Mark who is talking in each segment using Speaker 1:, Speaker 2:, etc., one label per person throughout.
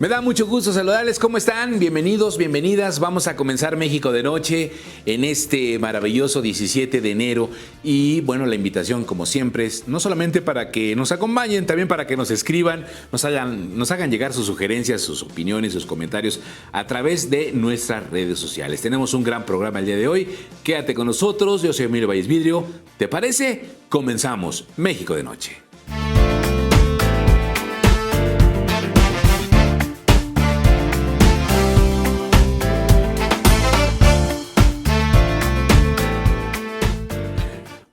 Speaker 1: Me da mucho gusto saludarles. ¿Cómo están? Bienvenidos, bienvenidas. Vamos a comenzar México de Noche en este maravilloso 17 de enero. Y bueno, la invitación, como siempre, es no solamente para que nos acompañen, también para que nos escriban, nos hagan llegar sus sugerencias, sus opiniones, sus comentarios a través de nuestras redes sociales. Tenemos un gran programa el día de hoy. Quédate con nosotros. Yo soy Emilio Valles Vidrio. ¿Te parece? Comenzamos México de Noche.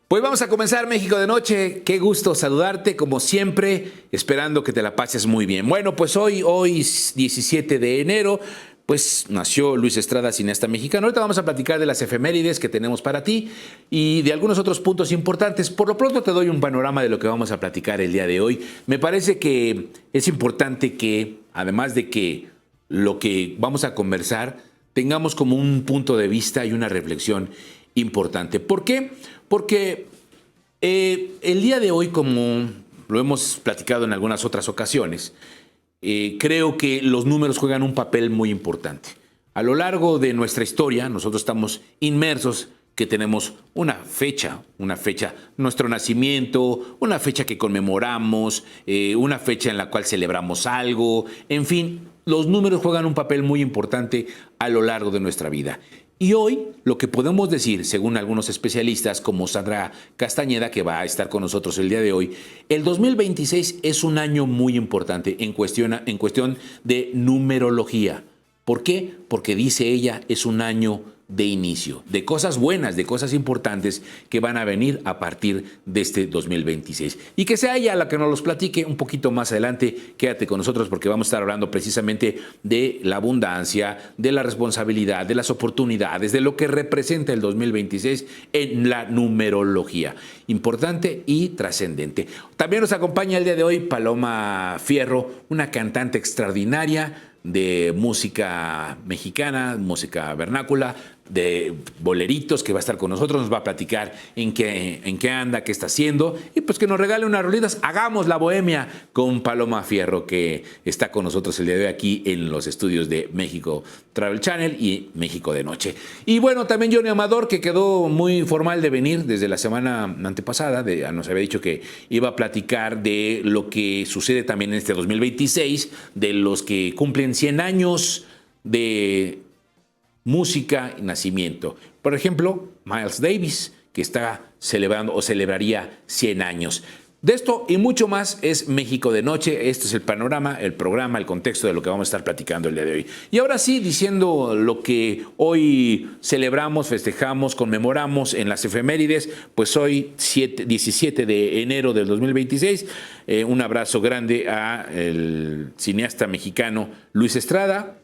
Speaker 1: Pues vamos a comenzar México de Noche. Qué gusto saludarte, como siempre, esperando que te la pases muy bien. Bueno, pues hoy 17 de enero, pues nació Luis Estrada, cineasta mexicano. Ahorita vamos a platicar de las efemérides que tenemos para ti y de algunos otros puntos importantes. Por lo pronto te doy un panorama de lo que vamos a platicar el día de hoy. Me parece que es importante que, además de que lo que vamos a conversar, tengamos como un punto de vista y una reflexión importante. ¿Por qué? Porque el día de hoy, como lo hemos platicado en algunas otras ocasiones, creo que los números juegan un papel muy importante. A lo largo de nuestra historia, nosotros estamos inmersos que tenemos una fecha, nuestro nacimiento, una fecha que conmemoramos, una fecha en la cual celebramos algo, en fin, los números juegan un papel muy importante a lo largo de nuestra vida. Y hoy lo que podemos decir, según algunos especialistas como Sandra Castañeda, que va a estar con nosotros el día de hoy, el 2026 es un año muy importante en cuestión de numerología. ¿Por qué? Porque dice ella, es un año de inicio, de cosas buenas, de cosas importantes que van a venir a partir de este 2026. Y que sea ella la que nos los platique un poquito más adelante. Quédate con nosotros porque vamos a estar hablando precisamente de la abundancia, de la responsabilidad, de las oportunidades, de lo que representa el 2026 en la numerología. Importante y trascendente. También nos acompaña el día de hoy Paloma Fierro, una cantante extraordinaria de música mexicana, música vernácula, de boleritos, que va a estar con nosotros, nos va a platicar en qué anda, qué está haciendo, y pues que nos regale unas rolitas. Hagamos la bohemia con Paloma Fierro, que está con nosotros el día de hoy aquí en los estudios de México Travel Channel y México de Noche. Y bueno, también Johnny Amador, que quedó muy formal de venir desde la semana antepasada, nos había dicho que iba a platicar de lo que sucede también en este 2026, de los que cumplen 100 años de música y nacimiento. Por ejemplo, Miles Davis, que está celebrando o celebraría 100 años. De esto y mucho más es México de Noche. Este es el panorama, el programa, el contexto de lo que vamos a estar platicando el día de hoy. Y ahora sí, diciendo lo que hoy celebramos, festejamos, conmemoramos en las efemérides, pues hoy 17 de enero del 2026, un abrazo grande al cineasta mexicano Luis Estrada.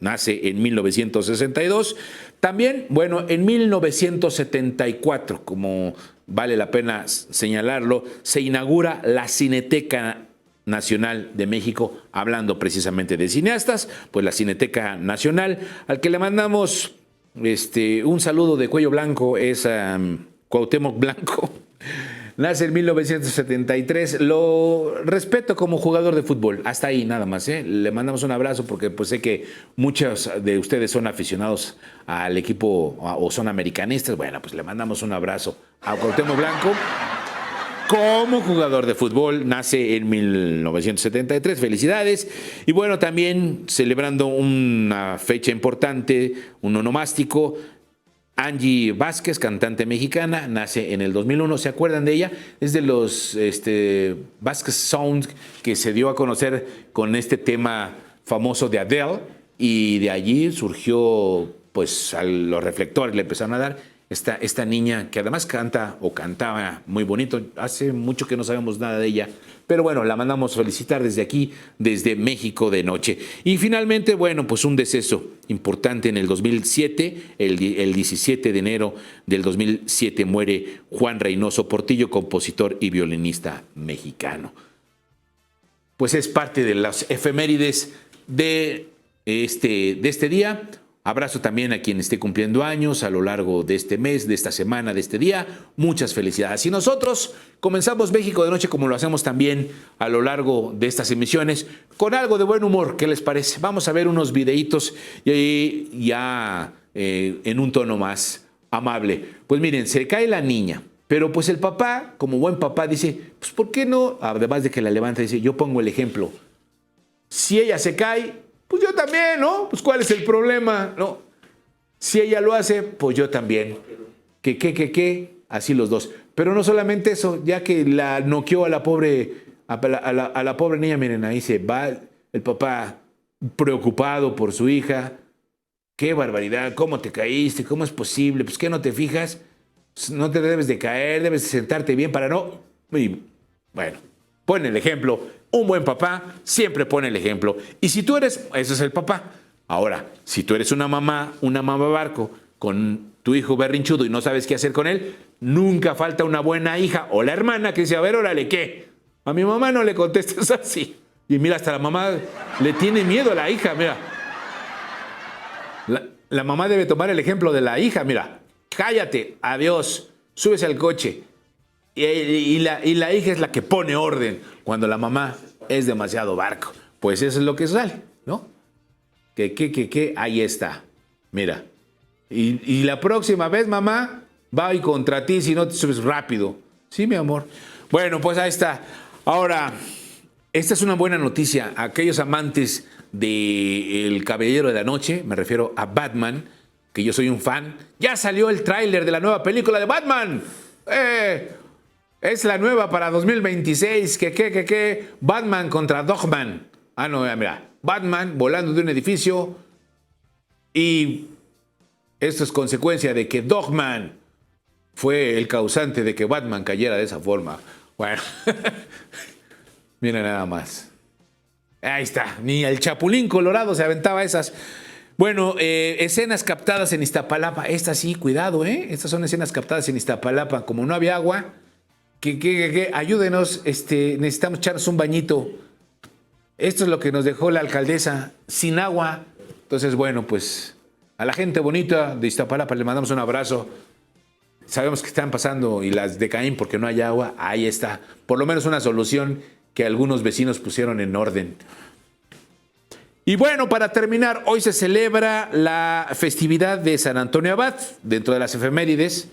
Speaker 1: Nace en 1962. También, bueno, en 1974, como vale la pena señalarlo, se inaugura la Cineteca Nacional de México, hablando precisamente de cineastas, pues la Cineteca Nacional, al que le mandamos un saludo de cuello blanco, es Cuauhtémoc Blanco. Nace en 1973, lo respeto como jugador de fútbol, hasta ahí nada más, ¿eh? Le mandamos un abrazo porque pues sé que muchos de ustedes son aficionados al equipo o son americanistas. Bueno, pues le mandamos un abrazo a Cuauhtémoc Blanco como jugador de fútbol. Nace en 1973, felicidades. Y bueno, también celebrando una fecha importante, un onomástico, Angie Vázquez, cantante mexicana, nace en el 2001. ¿Se acuerdan de ella? Es de los Vázquez Sound, que se dio a conocer con este tema famoso de Adele, y de allí surgió, pues a los reflectores le empezaron a dar esta niña que además canta o cantaba muy bonito. Hace mucho que no sabemos nada de ella, pero bueno, la mandamos felicitar desde aquí, desde México de Noche. Y finalmente, bueno, pues un deceso importante en el 2007, el 17 de enero del 2007 muere Juan Reynoso Portillo, compositor y violinista mexicano. Pues es parte de las efemérides de este día. Abrazo también a quien esté cumpliendo años a lo largo de este mes, de esta semana, de este día. Muchas felicidades. Y nosotros comenzamos México de Noche como lo hacemos también a lo largo de estas emisiones, con algo de buen humor. ¿Qué les parece? Vamos a ver unos videitos y ya en un tono más amable. Pues miren, se cae la niña, pero pues el papá, como buen papá, dice, pues ¿por qué no? Además de que la levanta, dice, yo pongo el ejemplo. Si ella se cae, pues yo también, ¿no? Pues ¿cuál es el problema? No. Si ella lo hace, pues yo también. ¿Qué? Así los dos. Pero no solamente eso, ya que la noqueó a la pobre, a la pobre niña, miren, ahí se va el papá preocupado por su hija. Qué barbaridad, ¿cómo te caíste? ¿Cómo es posible? Pues ¿qué no te fijas? No te debes de caer, debes de sentarte bien para no... Y, bueno, pon el ejemplo. Un buen papá siempre pone el ejemplo. Y si tú eres, ese es el papá. Ahora, si tú eres una mamá barco, con tu hijo berrinchudo y no sabes qué hacer con él, nunca falta una buena hija o la hermana que dice, a ver, órale, ¿qué? A mi mamá no le contestes así. Y mira, hasta la mamá le tiene miedo a la hija, mira. La mamá debe tomar el ejemplo de la hija, mira. Cállate, adiós, súbese al coche. Y la hija es la que pone orden cuando la mamá es demasiado barco. Pues eso es lo que sale, ¿no? Que, ahí está. Mira. Y la próxima vez, mamá, va y contra ti si no te subes rápido. Sí, mi amor. Bueno, pues ahí está. Ahora, esta es una buena noticia. Aquellos amantes del Caballero de la Noche, me refiero a Batman, que yo soy un fan. Ya salió el tráiler de la nueva película de Batman. Es la nueva para 2026. ¿Qué? Batman contra Dogman. Ah, no, mira. Batman volando de un edificio. Y esto es consecuencia de que Dogman fue el causante de que Batman cayera de esa forma. Bueno, mira nada más. Ahí está. Ni el Chapulín Colorado se aventaba esas. Bueno, escenas captadas en Iztapalapa. Estas sí, cuidado, ¿eh? Estas son escenas captadas en Iztapalapa. Como no había agua, ayúdenos, necesitamos echarnos un bañito. Esto es lo que nos dejó la alcaldesa, sin agua. Entonces, bueno, pues a la gente bonita de Iztapalapa le mandamos un abrazo. Sabemos que están pasando y las decaen porque no hay agua. Ahí está. Por lo menos una solución que algunos vecinos pusieron en orden. Y bueno, para terminar, hoy se celebra la festividad de San Antonio Abad, dentro de las efemérides.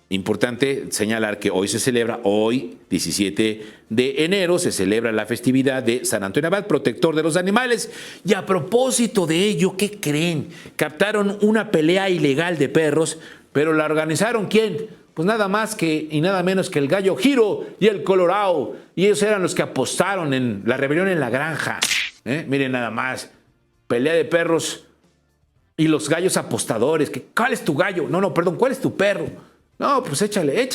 Speaker 1: Importante señalar que hoy se celebra, hoy, 17 de enero, se celebra la festividad de San Antonio Abad, protector de los animales. Y a propósito de ello, ¿qué creen? Captaron una pelea ilegal de perros, pero la organizaron ¿quién? Pues nada más que y nada menos que el Gallo Giro y el Colorado. Y ellos eran los que apostaron en la rebelión en la granja. Miren nada más, pelea de perros y los gallos apostadores. ¿Cuál es tu gallo? No, perdón, ¿cuál es tu perro? No, pues échale.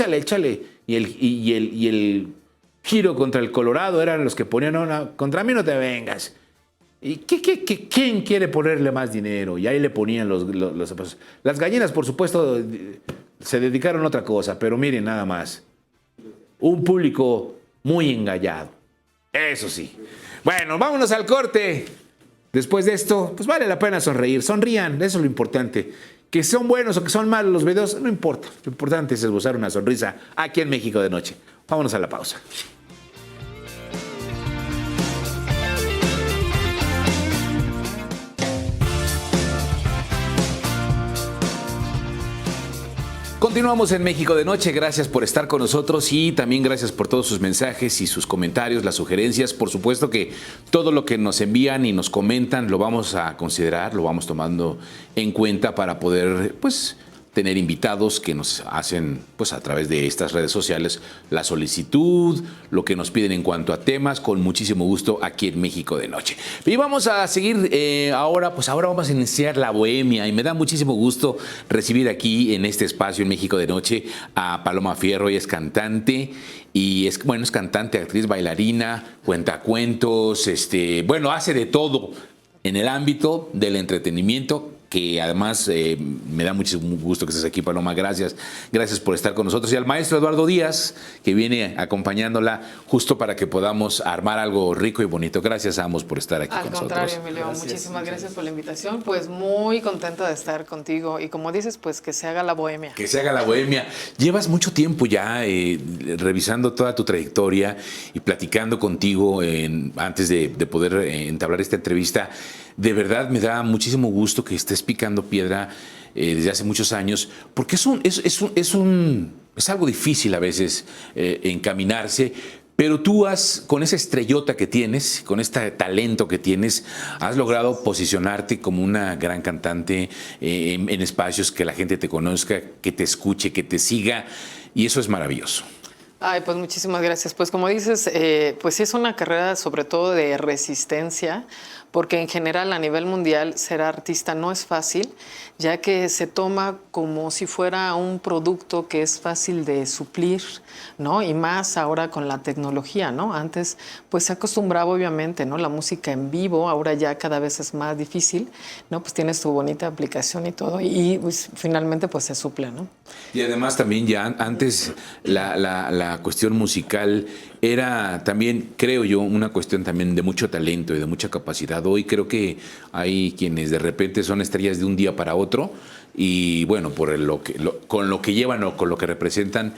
Speaker 1: Y el Giro contra el Colorado eran los que ponían, no, contra mí no te vengas. ¿Y quién quiere ponerle más dinero? Y ahí le ponían los las gallinas, por supuesto, se dedicaron a otra cosa, pero miren nada más. Un público muy engallado. Eso sí. Bueno, vámonos al corte. Después de esto, pues vale la pena sonreír. Sonrían, eso es lo importante. Que son buenos o que son malos los videos, no importa. Lo importante es esbozar una sonrisa aquí en México de Noche. Vámonos a la pausa. Continuamos en México de Noche, gracias por estar con nosotros y también gracias por todos sus mensajes y sus comentarios, las sugerencias. Por supuesto que todo lo que nos envían y nos comentan lo vamos a considerar, lo vamos tomando en cuenta para poder, pues, tener invitados que nos hacen, pues, a través de estas redes sociales la solicitud, lo que nos piden en cuanto a temas, con muchísimo gusto aquí en México de Noche. Y vamos a seguir ahora vamos a iniciar la bohemia y me da muchísimo gusto recibir aquí en este espacio en México de Noche a Paloma Fierro. Ella es cantante y es cantante, actriz, bailarina, cuentacuentos, hace de todo en el ámbito del entretenimiento. que además me da mucho gusto que estés aquí, Paloma. Gracias. Gracias por estar con nosotros. Y al maestro Eduardo Díaz, que viene acompañándola justo para que podamos armar algo rico y bonito. Gracias a ambos por estar aquí con nosotros.
Speaker 2: Al contrario, Emilio, muchísimas gracias por la invitación. Pues muy contenta de estar contigo. Y como dices, pues que se haga la bohemia.
Speaker 1: Que se haga la bohemia. Llevas mucho tiempo ya revisando toda tu trayectoria y platicando contigo antes de poder entablar esta entrevista. De verdad me da muchísimo gusto que estés picando piedra desde hace muchos años, porque es algo difícil a veces encaminarse, pero tú con esa estrellota que tienes, con este talento que tienes, has logrado posicionarte como una gran cantante en espacios que la gente te conozca, que te escuche, que te siga, y eso es maravilloso.
Speaker 2: Ay, pues muchísimas gracias. Pues como dices, pues sí es una carrera sobre todo de resistencia, porque en general a nivel mundial ser artista no es fácil, ya que se toma como si fuera un producto que es fácil de suplir, ¿no? Y más ahora con la tecnología, ¿no? Antes pues se acostumbraba obviamente, ¿no? La música en vivo, ahora ya cada vez es más difícil, ¿no? Pues tienes tu bonita aplicación y todo, y pues, finalmente pues se suple, ¿no?
Speaker 1: Y además también ya antes la cuestión musical era también, creo yo, una cuestión también de mucho talento y de mucha capacidad. Hoy creo que hay quienes de repente son estrellas de un día para otro y bueno, con lo que llevan o con lo que representan,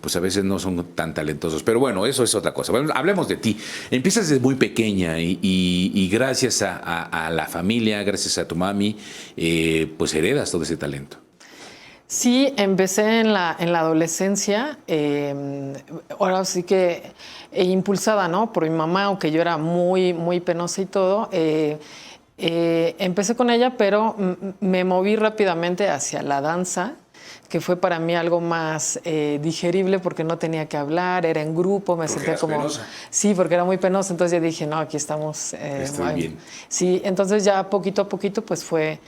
Speaker 1: pues a veces no son tan talentosos. Pero bueno, eso es otra cosa. Bueno, hablemos de ti. Empiezas desde muy pequeña y gracias a la familia, gracias a tu mami, pues heredas todo ese talento.
Speaker 2: Sí, empecé en la adolescencia, ahora sí que impulsada, ¿no? Por mi mamá, aunque yo era muy penosa y todo. Empecé con ella, pero me moví rápidamente hacia la danza, que fue para mí algo más digerible porque no tenía que hablar, era en grupo, me sentía como...
Speaker 1: Penosa.
Speaker 2: Sí, porque era muy penosa, entonces yo dije, no, aquí estamos...
Speaker 1: Estoy bien.
Speaker 2: Sí, entonces ya poquito a poquito pues fue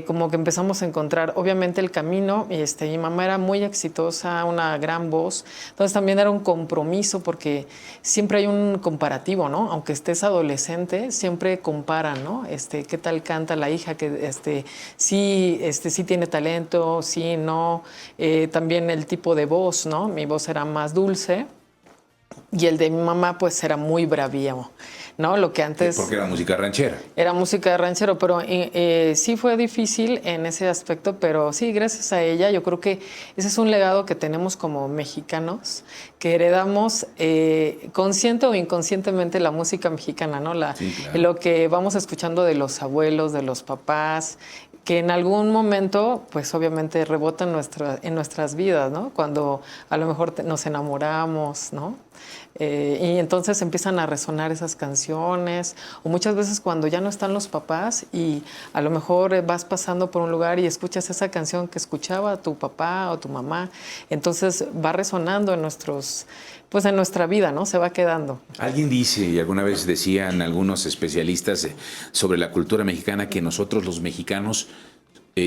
Speaker 2: como que empezamos a encontrar obviamente el camino. Mi mamá era muy exitosa, una gran voz, entonces también era un compromiso porque siempre hay un comparativo, ¿no? Aunque estés adolescente, siempre comparan, ¿no? ¿Qué tal canta la hija? Que sí tiene talento, sí, no. También el tipo de voz, ¿no? Mi voz era más dulce y el de mi mamá pues era muy bravío, ¿no? Lo que antes...
Speaker 1: Porque era música ranchera.
Speaker 2: Era música de ranchero, pero sí fue difícil en ese aspecto, pero sí, gracias a ella, yo creo que ese es un legado que tenemos como mexicanos, que heredamos consciente o inconscientemente la música mexicana, ¿no?
Speaker 1: Sí, claro.
Speaker 2: Lo que vamos escuchando de los abuelos, de los papás, que en algún momento, pues obviamente rebota en nuestras vidas, ¿no? Cuando a lo mejor nos enamoramos, ¿no? Y entonces empiezan a resonar esas canciones, o muchas veces cuando ya no están los papás y a lo mejor vas pasando por un lugar y escuchas esa canción que escuchaba tu papá o tu mamá, entonces va resonando en en nuestra vida, ¿no? Se va quedando.
Speaker 1: Alguien dice, y alguna vez decían algunos especialistas sobre la cultura mexicana, que nosotros los mexicanos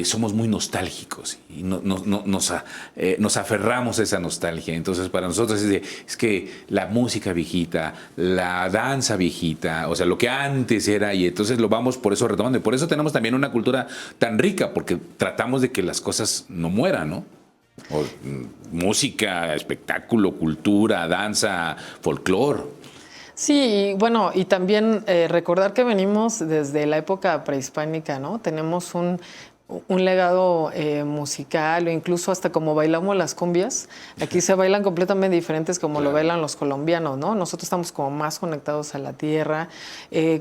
Speaker 1: somos muy nostálgicos y nos aferramos a esa nostalgia. Entonces, para nosotros es que la música viejita, la danza viejita, o sea, lo que antes era, y entonces lo vamos por eso retomando. Y por eso tenemos también una cultura tan rica, porque tratamos de que las cosas no mueran, ¿no? Música, espectáculo, cultura, danza, folclore.
Speaker 2: Sí, bueno, y también recordar que venimos desde la época prehispánica, ¿no? Tenemos un legado musical, o incluso hasta como bailamos las cumbias. Aquí se bailan completamente diferentes como lo bailan los colombianos, ¿no? Nosotros estamos como más conectados a la tierra,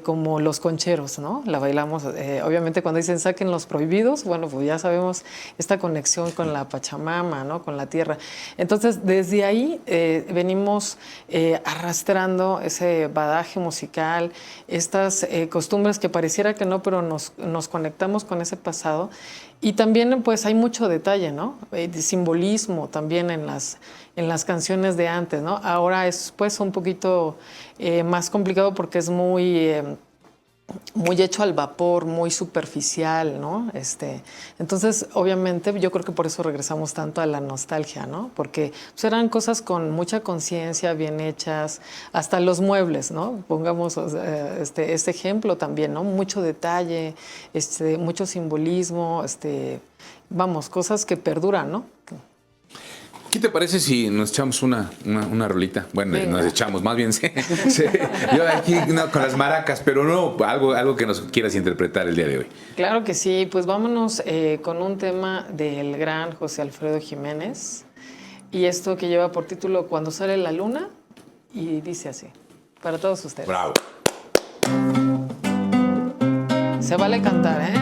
Speaker 2: como los concheros, ¿no? La bailamos, obviamente cuando dicen saquen los prohibidos, bueno, pues ya sabemos esta conexión con la Pachamama, ¿no? Con la tierra. Entonces, desde ahí venimos arrastrando ese badaje musical, estas costumbres que pareciera que no, pero nos conectamos con ese pasado. Y también pues hay mucho detalle, ¿no? De simbolismo también en las canciones de antes, ¿no? Ahora es pues un poquito más complicado porque es muy muy hecho al vapor, muy superficial, ¿no? Entonces, obviamente, yo creo que por eso regresamos tanto a la nostalgia, ¿no? Porque pues, eran cosas con mucha conciencia, bien hechas, hasta los muebles, ¿no? Pongamos o sea, este ejemplo también, ¿no? Mucho detalle, mucho simbolismo, vamos, cosas que perduran, ¿no?
Speaker 1: ¿Qué te parece si nos echamos una rolita? Bueno,
Speaker 2: Venga.
Speaker 1: nos echamos, más bien yo aquí no, con las maracas, pero no, algo que nos quieras interpretar el día de hoy.
Speaker 2: Claro que sí, pues vámonos con un tema del gran José Alfredo Jiménez y esto que lleva por título Cuando sale la luna y dice así, para todos ustedes.
Speaker 1: Bravo.
Speaker 2: Se vale cantar, ¿eh?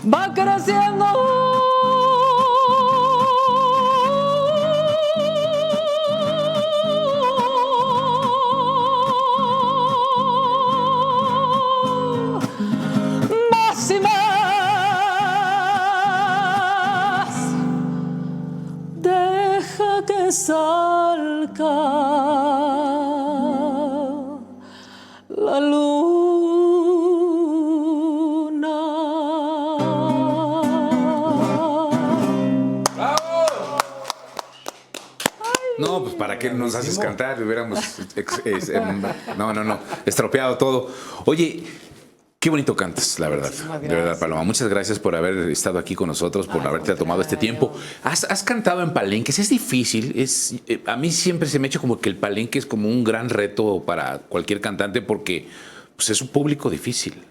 Speaker 2: Va creciendo. Más y más. Deja que salga la luna.
Speaker 1: No, pues para qué nos haces cantar, hubiéramos no, estropeado todo. Oye, qué bonito cantas, la verdad. De verdad, Paloma. Muchas gracias por haber estado aquí con nosotros, por haberte tomado este tiempo. ¿Has cantado en palenques? Es difícil. A mí siempre se me ha hecho como que el palenque es como un gran reto para cualquier cantante porque pues es un público difícil.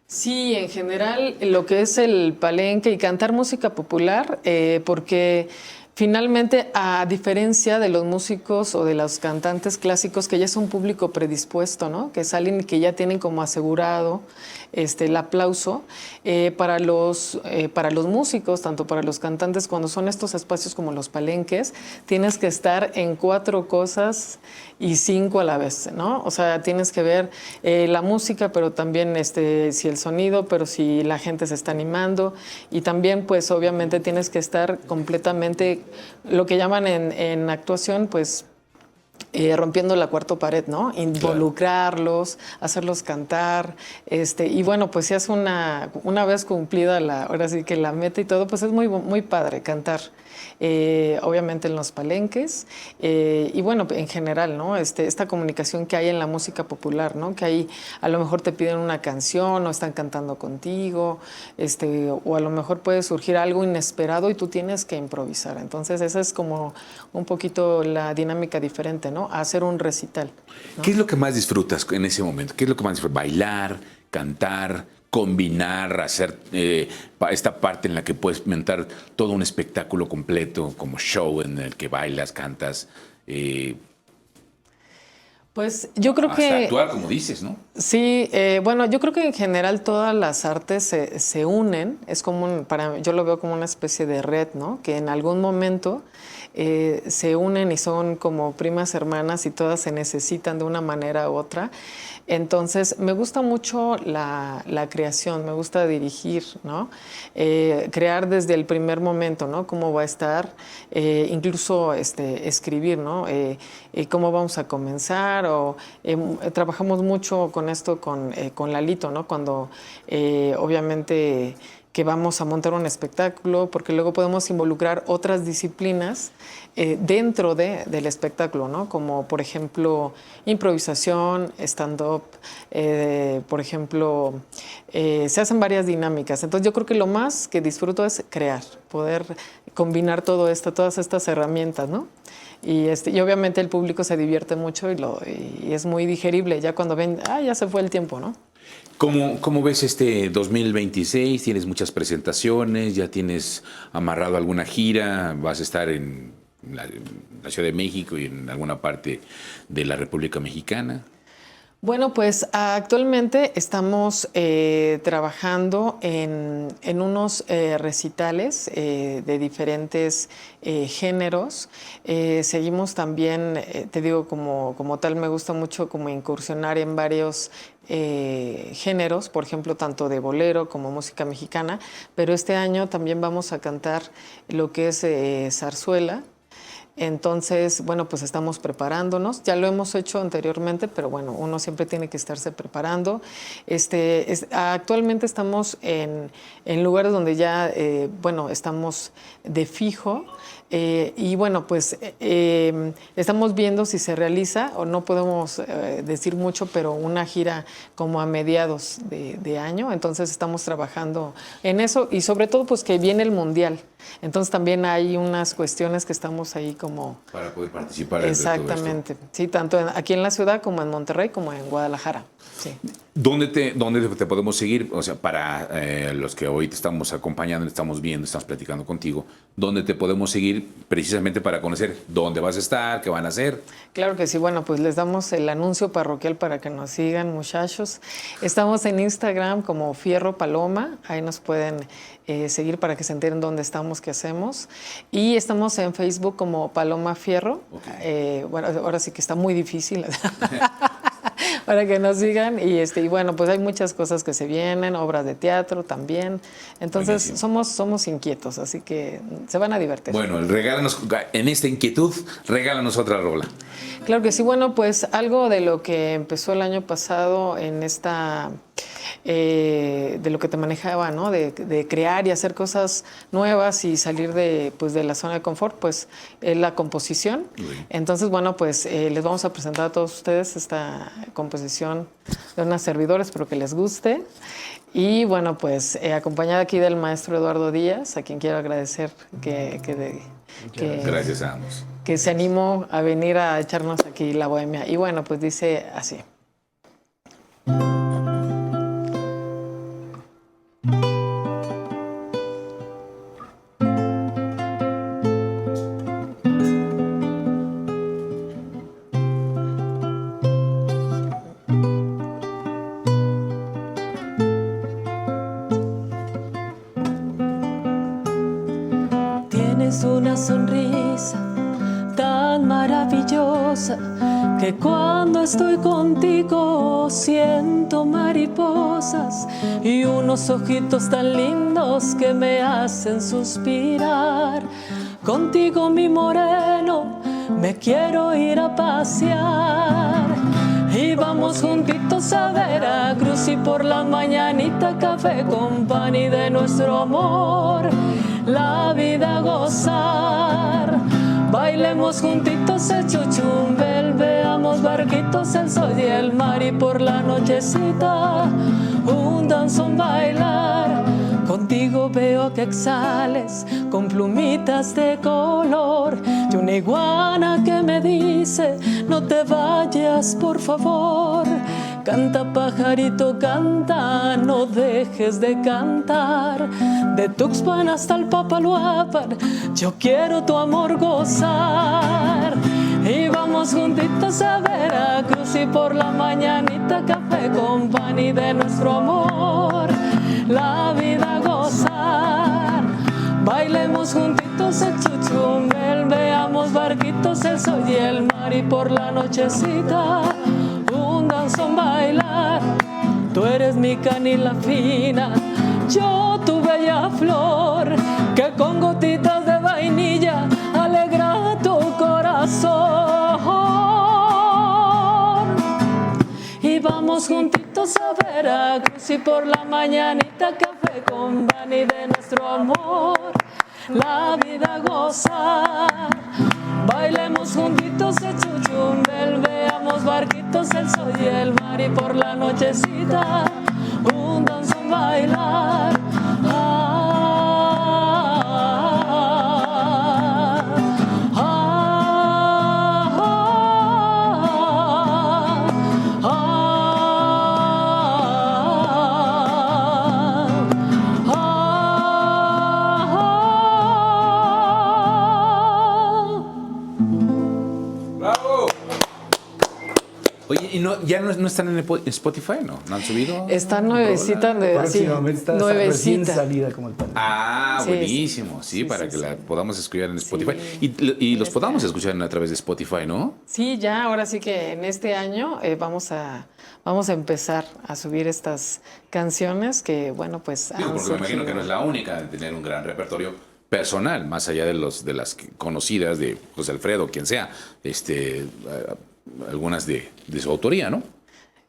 Speaker 2: Sí, en general lo que es el palenque y cantar música popular, porque finalmente, a diferencia de los músicos o de los cantantes clásicos, que ya es un público predispuesto, ¿no? Que salen y que ya tienen como asegurado el aplauso, para los músicos, tanto para los cantantes, cuando son estos espacios como los palenques, tienes que estar en 4 cosas y 5 a la vez, ¿no? O sea, tienes que ver la música, pero también si el sonido, pero si la gente se está animando, y también pues obviamente tienes que estar completamente, lo que llaman en actuación, pues rompiendo la cuarta pared, ¿no? Involucrarlos, hacerlos cantar, y bueno, pues si es una vez cumplida ahora sí que la meta y todo, pues es muy, muy padre cantar. Obviamente en los palenques, y bueno, en general, ¿no? Esta comunicación que hay en la música popular, ¿no? Que ahí a lo mejor te piden una canción o están cantando contigo, o a lo mejor puede surgir algo inesperado y tú tienes que improvisar. Entonces esa es como un poquito la dinámica diferente, ¿no? A hacer un recital, ¿no?
Speaker 1: ¿Qué es lo que más disfrutas en ese momento? ¿Qué es lo que más disfrutas? ¿Bailar, cantar, combinar, hacer esta parte en la que puedes montar todo un espectáculo completo, como show en el que bailas, cantas?
Speaker 2: Pues yo creo
Speaker 1: Hasta
Speaker 2: que
Speaker 1: actuar, como dices, ¿no?
Speaker 2: sí, bueno, yo creo que en general todas las artes se unen, es como yo lo veo como una especie de red, ¿no? Que en algún momento se unen y son como primas hermanas y todas se necesitan de una manera u otra. Entonces, me gusta mucho la creación, me gusta dirigir, ¿no? Crear desde el primer momento, ¿no? Cómo va a estar, incluso escribir, ¿no? Cómo vamos a comenzar, o trabajamos mucho con esto con Lalito, ¿no? Cuando obviamente que vamos a montar un espectáculo, porque luego podemos involucrar otras disciplinas dentro del espectáculo, ¿no? Como por ejemplo improvisación, stand-up, por ejemplo, se hacen varias dinámicas. Entonces yo creo que lo más que disfruto es crear, poder combinar todas estas herramientas, ¿no? Y obviamente el público se divierte mucho y es muy digerible ya cuando ven, ya se fue el tiempo, ¿no?
Speaker 1: ¿Cómo ves este 2026? ¿Tienes muchas presentaciones? ¿Ya tienes amarrado alguna gira? ¿Vas a estar en la Ciudad de México y en alguna parte de la República Mexicana?
Speaker 2: Bueno, pues actualmente estamos trabajando en unos recitales de diferentes géneros. Seguimos también, te digo, como tal, me gusta mucho como incursionar en varios géneros, por ejemplo, tanto de bolero como música mexicana, pero este año también vamos a cantar lo que es zarzuela. Entonces, bueno, pues estamos preparándonos. Ya lo hemos hecho anteriormente, pero bueno, uno siempre tiene que estarse preparando. Actualmente estamos en lugares donde ya, bueno, estamos de fijo. Y bueno, pues estamos viendo si se realiza, o no podemos decir mucho, pero una gira como a mediados de año. Entonces estamos trabajando en eso, y sobre todo pues que viene el Mundial. Entonces también hay unas cuestiones que estamos ahí como...
Speaker 1: Para poder participar en
Speaker 2: exactamente, sí, tanto aquí en la ciudad como en Monterrey como en Guadalajara. Sí.
Speaker 1: ¿Dónde te podemos seguir? O sea, para los que hoy te estamos acompañando, estamos viendo, estamos platicando contigo, ¿dónde te podemos seguir precisamente para conocer dónde vas a estar, qué van a hacer?
Speaker 2: Claro que sí. Bueno, pues les damos el anuncio parroquial para que nos sigan, muchachos. Estamos en Instagram como Fierro Paloma, ahí nos pueden seguir para que se enteren dónde estamos, qué hacemos. Y estamos en Facebook como Paloma Fierro. Okay. Bueno, ahora sí que está muy difícil. Para que nos sigan, y bueno, pues hay muchas cosas que se vienen, obras de teatro también. Entonces somos inquietos, así que se van a divertir.
Speaker 1: Bueno, regálanos, en esta inquietud, regálanos otra rola.
Speaker 2: Claro que sí. Bueno, pues algo de lo que empezó el año pasado en esta... de lo que te manejaba, ¿no? De crear y hacer cosas nuevas y salir de la zona de confort, pues la composición. Entonces, bueno, pues les vamos a presentar a todos ustedes esta composición de unas servidores, espero que les guste. Y bueno, pues acompañada aquí del maestro Eduardo Díaz, a quien quiero agradecer
Speaker 1: gracias a ambos,
Speaker 2: que se animó a venir a echarnos aquí la bohemia. Y bueno, pues dice así. Tienes una sonrisa tan maravillosa que cuando estoy contigo siento mariposas y unos ojitos tan lindos que me hacen suspirar. Contigo, mi moreno, me quiero ir a pasear. Y vamos juntitos a Veracruz y por la mañanita café con pan y de nuestro amor la vida gozar. Bailemos juntitos el chuchumbel, veamos barquitos, el sol y el mar y por la nochecita un danzón bailar. Contigo veo que exhales con plumitas de color y una iguana que me dice no te vayas por favor. Canta pajarito, canta, no dejes de cantar. De Tuxpan hasta el Papaloapan, yo quiero tu amor gozar. Y vamos juntitos a Veracruz y por la mañanita café con pan y de nuestro amor la vida gozar. Bailemos juntitos el chuchumbel, veamos barquitos, el sol y el mar y por la nochecita un danzón bailar. Tú eres mi canela fina, yo tu bella flor, que con gotitas de vainilla alegra tu corazón. Y vamos juntitos a Veracruz y por la mañanita café con pan y de nuestro amor la vida gozar. Bailemos juntitos el chuchumbel, veamos barquitos, el sol y el mar y por la nochecita un danzón bailar.
Speaker 1: Oye, ¿y ya no están en Spotify? ¿No han subido?
Speaker 2: Están nuevecitas.
Speaker 3: Próximamente está recién salida como el pan.
Speaker 1: Ah,
Speaker 2: Sí,
Speaker 1: buenísimo. Sí, para que la podamos escuchar en Spotify.
Speaker 2: Sí.
Speaker 1: Y los podamos escuchar a través de Spotify, ¿no?
Speaker 2: Sí, ya, ahora sí que en este año vamos a empezar a subir estas canciones que, bueno, pues
Speaker 1: Digo,
Speaker 2: han
Speaker 1: porque me imagino
Speaker 2: surgido.
Speaker 1: que no es la única de tener un gran repertorio personal, más allá de las conocidas de José Alfredo, quien sea, algunas de su autoría, ¿no?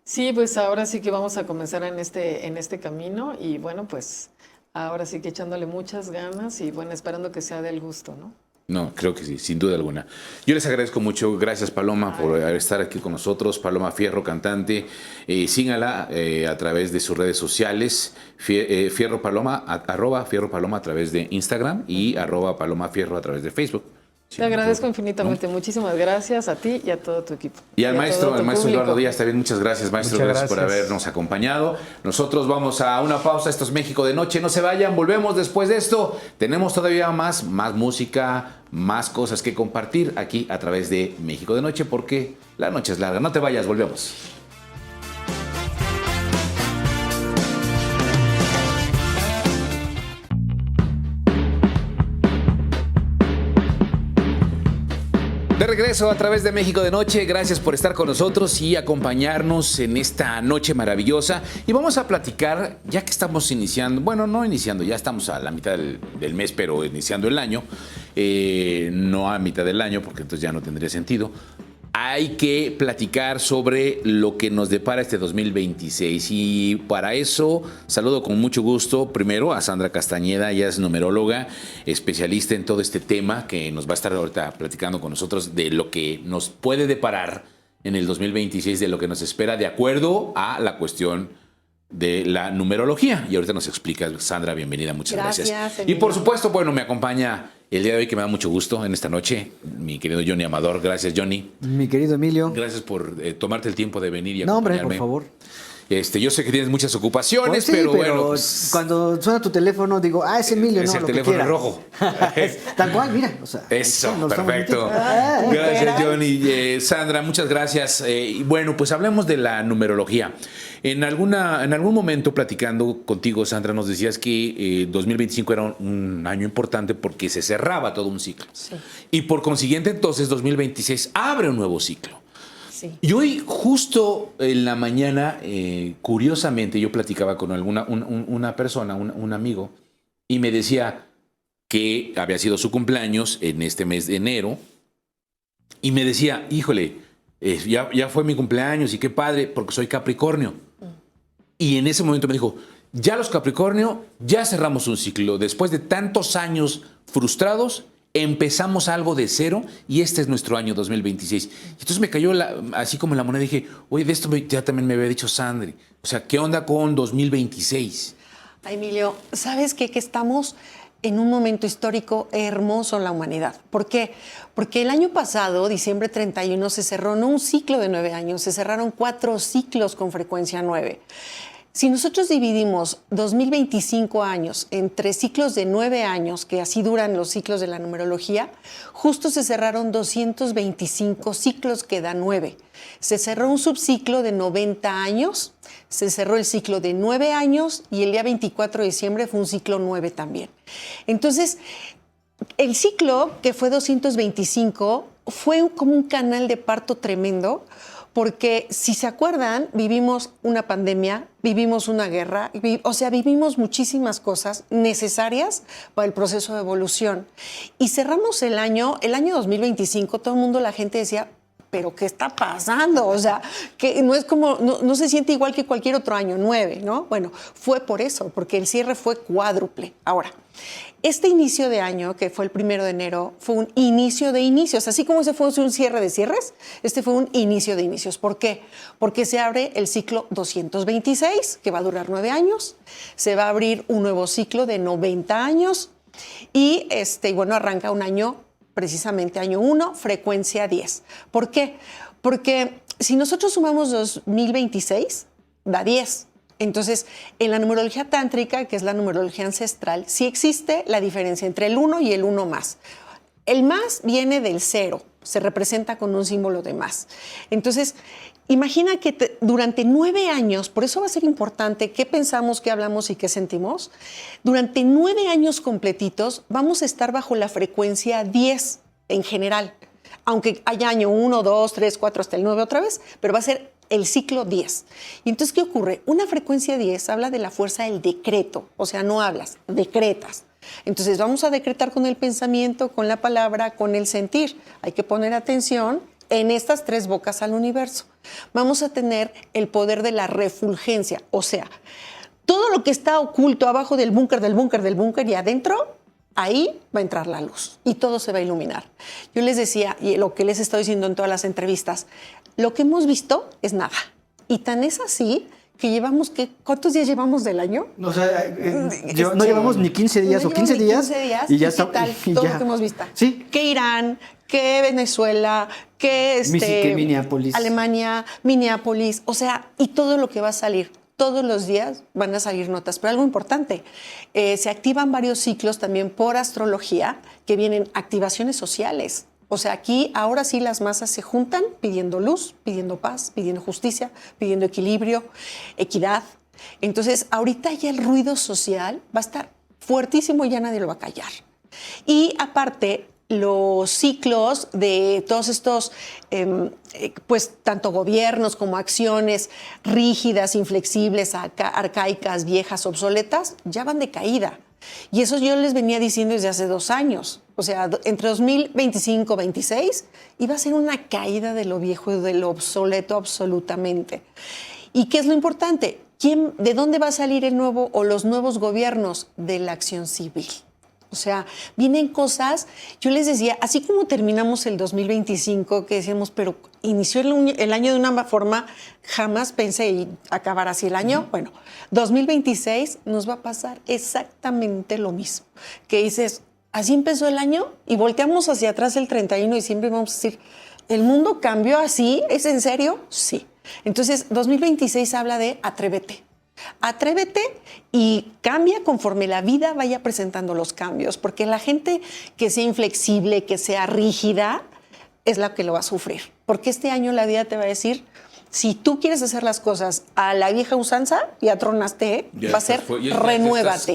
Speaker 2: Sí, pues ahora sí que vamos a comenzar en este camino y bueno, pues ahora sí que echándole muchas ganas y bueno, esperando que sea del gusto, ¿no?
Speaker 1: No, creo que sí, sin duda alguna. Yo les agradezco mucho, gracias Paloma por estar aquí con nosotros, Paloma Fierro, cantante. Sígala a través de sus redes sociales, Fierro Paloma, @Fierro Paloma a través de Instagram y @Paloma Fierro a través de Facebook.
Speaker 2: Te agradezco infinitamente, muchísimas gracias a ti y a todo tu equipo.
Speaker 1: Y al
Speaker 2: a
Speaker 1: maestro,
Speaker 2: todo tu
Speaker 1: Eduardo
Speaker 2: público.
Speaker 1: Díaz también, muchas gracias, maestro,
Speaker 3: Muchas
Speaker 1: gracias por
Speaker 3: gracias.
Speaker 1: habernos acompañado. Nosotros vamos a una pausa, esto es México de Noche, no se vayan, volvemos después de esto. Tenemos todavía más música, más cosas que compartir aquí a través de México de Noche, porque la noche es larga. No te vayas, volvemos. De regreso a través de México de Noche, gracias por estar con nosotros y acompañarnos en esta noche maravillosa. Y vamos a platicar, ya que estamos iniciando, bueno, no iniciando, ya estamos a la mitad del mes, pero iniciando el año, no a mitad del año, porque entonces ya no tendría sentido. Hay que platicar sobre lo que nos depara este 2026 y para eso saludo con mucho gusto primero a Sandra Castañeda, ella es numeróloga, especialista en todo este tema que nos va a estar ahorita platicando con nosotros de lo que nos puede deparar en el 2026, de lo que nos espera de acuerdo a la cuestión de la numerología. Y ahorita nos explica Sandra, bienvenida, muchas gracias. Y por supuesto, bueno, me acompaña el día de hoy, que me da mucho gusto en esta noche, mi querido Johnny Amador. Gracias, Johnny.
Speaker 3: Mi querido Emilio.
Speaker 1: Gracias por tomarte el tiempo de venir y
Speaker 3: No, hombre,
Speaker 1: acompañarme.
Speaker 3: por favor.
Speaker 1: Yo sé que tienes muchas ocupaciones,
Speaker 3: Pues sí,
Speaker 1: pero bueno. Pues,
Speaker 3: cuando suena tu teléfono, digo, es Emilio,
Speaker 1: es
Speaker 3: no,
Speaker 1: el
Speaker 3: lo que
Speaker 1: teléfono
Speaker 3: quiera.
Speaker 1: rojo.
Speaker 3: Tal cual, mira. O sea,
Speaker 1: Eso,
Speaker 3: nos estamos
Speaker 1: perfecto.
Speaker 3: mintiendo.
Speaker 1: Gracias, Johnny. Sandra, muchas gracias. Y bueno, pues hablemos de la numerología. En algún momento platicando contigo, Sandra, nos decías que 2025 era un año importante porque se cerraba todo un ciclo.
Speaker 2: Sí.
Speaker 1: Y por consiguiente, entonces, 2026 abre un nuevo ciclo.
Speaker 2: Sí.
Speaker 1: Y hoy, justo en la mañana, curiosamente, yo platicaba con una persona, un amigo, y me decía que había sido su cumpleaños en este mes de enero, y me decía, híjole, ya fue mi cumpleaños y qué padre, porque soy Capricornio. Y en ese momento me dijo, ya los Capricornio, ya cerramos un ciclo. Después de tantos años frustrados, empezamos algo de cero y este es nuestro año 2026. Entonces me cayó así como la moneda y dije, oye, de esto ya también me había dicho Sandri. O sea, ¿qué onda con 2026?
Speaker 4: Ay, Emilio, ¿sabes qué? Que estamos en un momento histórico hermoso en la humanidad. ¿Por qué? Porque el año pasado, diciembre 31, se cerró no un ciclo de 9 años, se cerraron 4 ciclos con frecuencia 9. Si nosotros dividimos 2025 años entre ciclos de 9 años, que así duran los ciclos de la numerología, justo se cerraron 225 ciclos que dan 9. Se cerró un subciclo de 90 años, se cerró el ciclo de 9 años y el día 24 de diciembre fue un ciclo 9 también. Entonces, el ciclo que fue 225 fue como un canal de parto tremendo, porque si se acuerdan, vivimos una pandemia, vivimos una guerra, vivimos muchísimas cosas necesarias para el proceso de evolución. Y cerramos el año 2025, todo el mundo, la gente decía, ¿pero qué está pasando? O sea, que no es como, no se siente igual que cualquier otro año, 9, ¿no? Bueno, fue por eso, porque el cierre fue cuádruple. Ahora, este inicio de año, que fue el 1 de enero, fue un inicio de inicios. Así como ese fue un cierre de cierres, este fue un inicio de inicios. ¿Por qué? Porque se abre el ciclo 226, que va a durar 9 años. Se va a abrir un nuevo ciclo de 90 años. Y bueno, arranca un año, precisamente año 1, frecuencia 10. ¿Por qué? Porque si nosotros sumamos 2026, da 10. Entonces, en la numerología tántrica, que es la numerología ancestral, sí existe la diferencia entre el 1 y el 1 más. El más viene del 0, se representa con un símbolo de más. Entonces, imagina que durante 9 años, por eso va a ser importante qué pensamos, qué hablamos y qué sentimos, durante 9 años completitos vamos a estar bajo la frecuencia 10 en general, aunque haya año 1, 2, 3, 4, hasta el 9 otra vez, pero va a ser el ciclo 10. Y entonces, ¿qué ocurre? Una frecuencia 10 habla de la fuerza del decreto, o sea, no hablas, decretas. Entonces, vamos a decretar con el pensamiento, con la palabra, con el sentir. Hay que poner atención en estas 3 bocas al universo. Vamos a tener el poder de la refulgencia, o sea, todo lo que está oculto abajo del búnker, del búnker, del búnker y adentro, ahí va a entrar la luz y todo se va a iluminar. Yo les decía, y lo que les estoy diciendo en todas las entrevistas, lo que hemos visto es nada. Y tan es así que llevamos, ¿cuántos días llevamos del año?
Speaker 3: O sea, no llevamos ni 15 días o 15 días.
Speaker 4: Y ya está. ¿Qué tal? Todo lo que hemos visto.
Speaker 3: Sí.
Speaker 4: Que Irán, que Venezuela, que
Speaker 3: Minneapolis.
Speaker 4: Alemania, Minneapolis. O sea, y todo lo que va a salir. Todos los días van a salir notas. Pero algo importante, se activan varios ciclos también por astrología, que vienen activaciones sociales. O sea, aquí ahora sí las masas se juntan pidiendo luz, pidiendo paz, pidiendo justicia, pidiendo equilibrio, equidad. Entonces, ahorita ya el ruido social va a estar fuertísimo y ya nadie lo va a callar. Y aparte, los ciclos de todos estos, pues tanto gobiernos como acciones rígidas, inflexibles, arcaicas, viejas, obsoletas, ya van de caída. Y eso yo les venía diciendo desde hace 2 años. O sea, entre 2025 y 2026 iba a ser una caída de lo viejo y de lo obsoleto absolutamente. ¿Y qué es lo importante? ¿De dónde va a salir el nuevo o los nuevos gobiernos? De la acción civil. O sea, vienen cosas, yo les decía, así como terminamos el 2025, que decíamos, pero inició el año de una forma, jamás pensé acabar así el año. Bueno, 2026 nos va a pasar exactamente lo mismo. Que dices, así empezó el año y volteamos hacia atrás el 31 de diciembre y vamos a decir, ¿el mundo cambió así? ¿Es en serio? Sí. Entonces, 2026 habla de atrévete. Atrévete y cambia conforme la vida vaya presentando los cambios, porque la gente que sea inflexible, que sea rígida, es la que lo va a sufrir. Porque este año la vida te va a decir, si tú quieres hacer las cosas a la vieja usanza, ya tronaste, va a ser renuévate.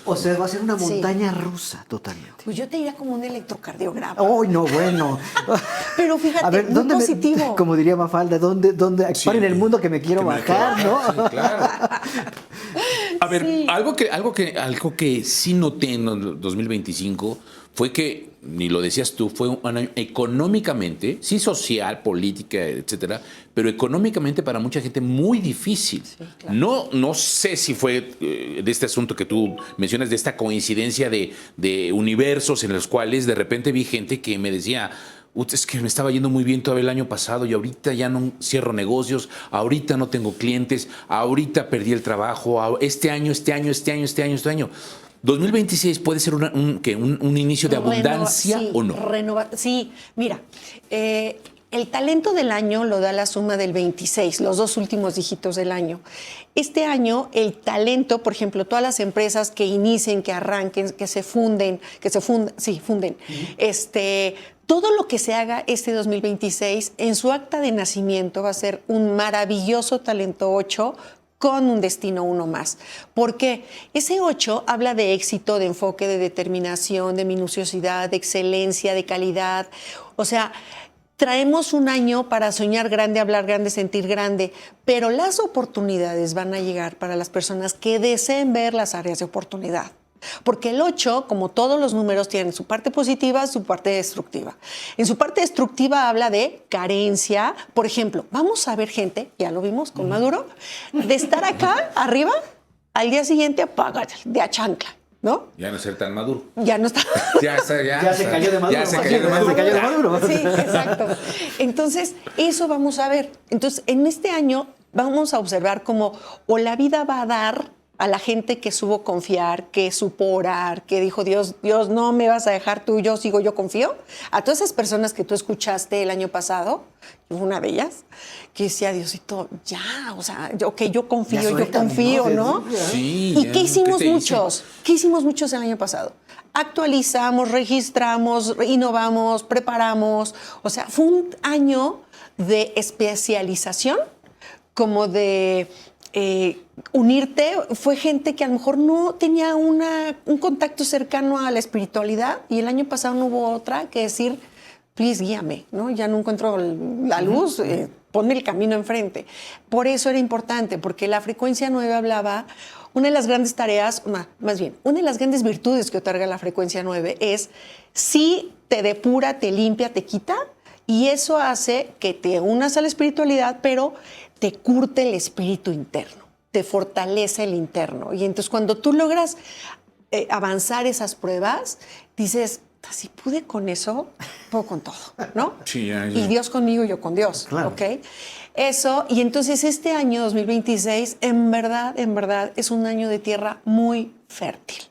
Speaker 3: O sea, va a ser una montaña rusa totalmente.
Speaker 4: Pues yo te diría como un electrocardiograma.
Speaker 3: ¡Ay, no, bueno!
Speaker 4: Pero fíjate,
Speaker 3: a ver,
Speaker 4: muy positivo.
Speaker 3: como diría Mafalda, ¿dónde paren el mundo que me quiero bajar, ¿no?
Speaker 1: Sí, claro. A ver,
Speaker 4: Sí.
Speaker 1: algo que sí noté en el 2025 fue que, ni lo decías tú, fue un año económicamente, sí social, política, etcétera, pero económicamente para mucha gente muy difícil.
Speaker 4: Sí, claro.
Speaker 1: No sé si fue de este asunto que tú mencionas, de esta coincidencia de universos en los cuales de repente vi gente que me decía, es que me estaba yendo muy bien todo el año pasado y ahorita ya no cierro negocios, ahorita no tengo clientes, ahorita perdí el trabajo, este año. 2026 puede ser un inicio de abundancia,
Speaker 4: Sí,
Speaker 1: o no.
Speaker 4: Sí, mira, el talento del año lo da la suma del 26, los dos últimos dígitos del año. Este año, el talento, por ejemplo, todas las empresas que inicien, que arranquen, que se funden, todo lo que se haga este 2026, en su acta de nacimiento va a ser un maravilloso talento 8 con un destino 1 más. ¿Por qué? Ese 8 habla de éxito, de enfoque, de determinación, de minuciosidad, de excelencia, de calidad. O sea, traemos un año para soñar grande, hablar grande, sentir grande, pero las oportunidades van a llegar para las personas que deseen ver las áreas de oportunidad. Porque el 8, como todos los números, tienen su parte positiva, su parte destructiva. En su parte destructiva habla de carencia. Por ejemplo, vamos a ver gente, ya lo vimos con Maduro, de estar acá arriba, al día siguiente apaga de a chancla, ¿no?
Speaker 1: Ya no ser tan maduro.
Speaker 4: Ya no está.
Speaker 1: Ya
Speaker 3: se cayó de Maduro.
Speaker 1: Ya se cayó de Maduro.
Speaker 3: Se cayó de Maduro.
Speaker 4: Sí, exacto. Entonces, eso vamos a ver. Entonces, en este año vamos a observar cómo o la vida va a dar a la gente que supo confiar, que supo orar, que dijo, Dios, no me vas a dejar tú, yo confío. A todas esas personas que tú escuchaste el año pasado, una de ellas, que decía, Diosito, ya, o sea, yo confío, ¿no?
Speaker 1: Sí.
Speaker 4: ¿Y qué hicimos muchos? ¿Qué hicimos muchos el año pasado? Actualizamos, registramos, innovamos, preparamos. O sea, fue un año de especialización, como de unirte. Fue gente que a lo mejor no tenía un contacto cercano a la espiritualidad y el año pasado no hubo otra que decir, please, guíame, ¿no? Ya no encuentro la luz, ponme el camino enfrente. Por eso era importante, porque la frecuencia 9 hablaba, una de las grandes tareas, más bien, una de las grandes virtudes que otorga la frecuencia 9 es, sí te depura, te limpia, te quita, y eso hace que te unas a la espiritualidad, pero te curte el espíritu interno, te fortalece el interno. Y entonces cuando tú logras avanzar esas pruebas, dices, si pude con eso, puedo con todo, ¿no?
Speaker 1: Sí, ya.
Speaker 4: Y Dios conmigo, yo con Dios,
Speaker 3: Claro.
Speaker 4: ¿ok? Eso, y entonces este año 2026, en verdad, es un año de tierra muy fértil.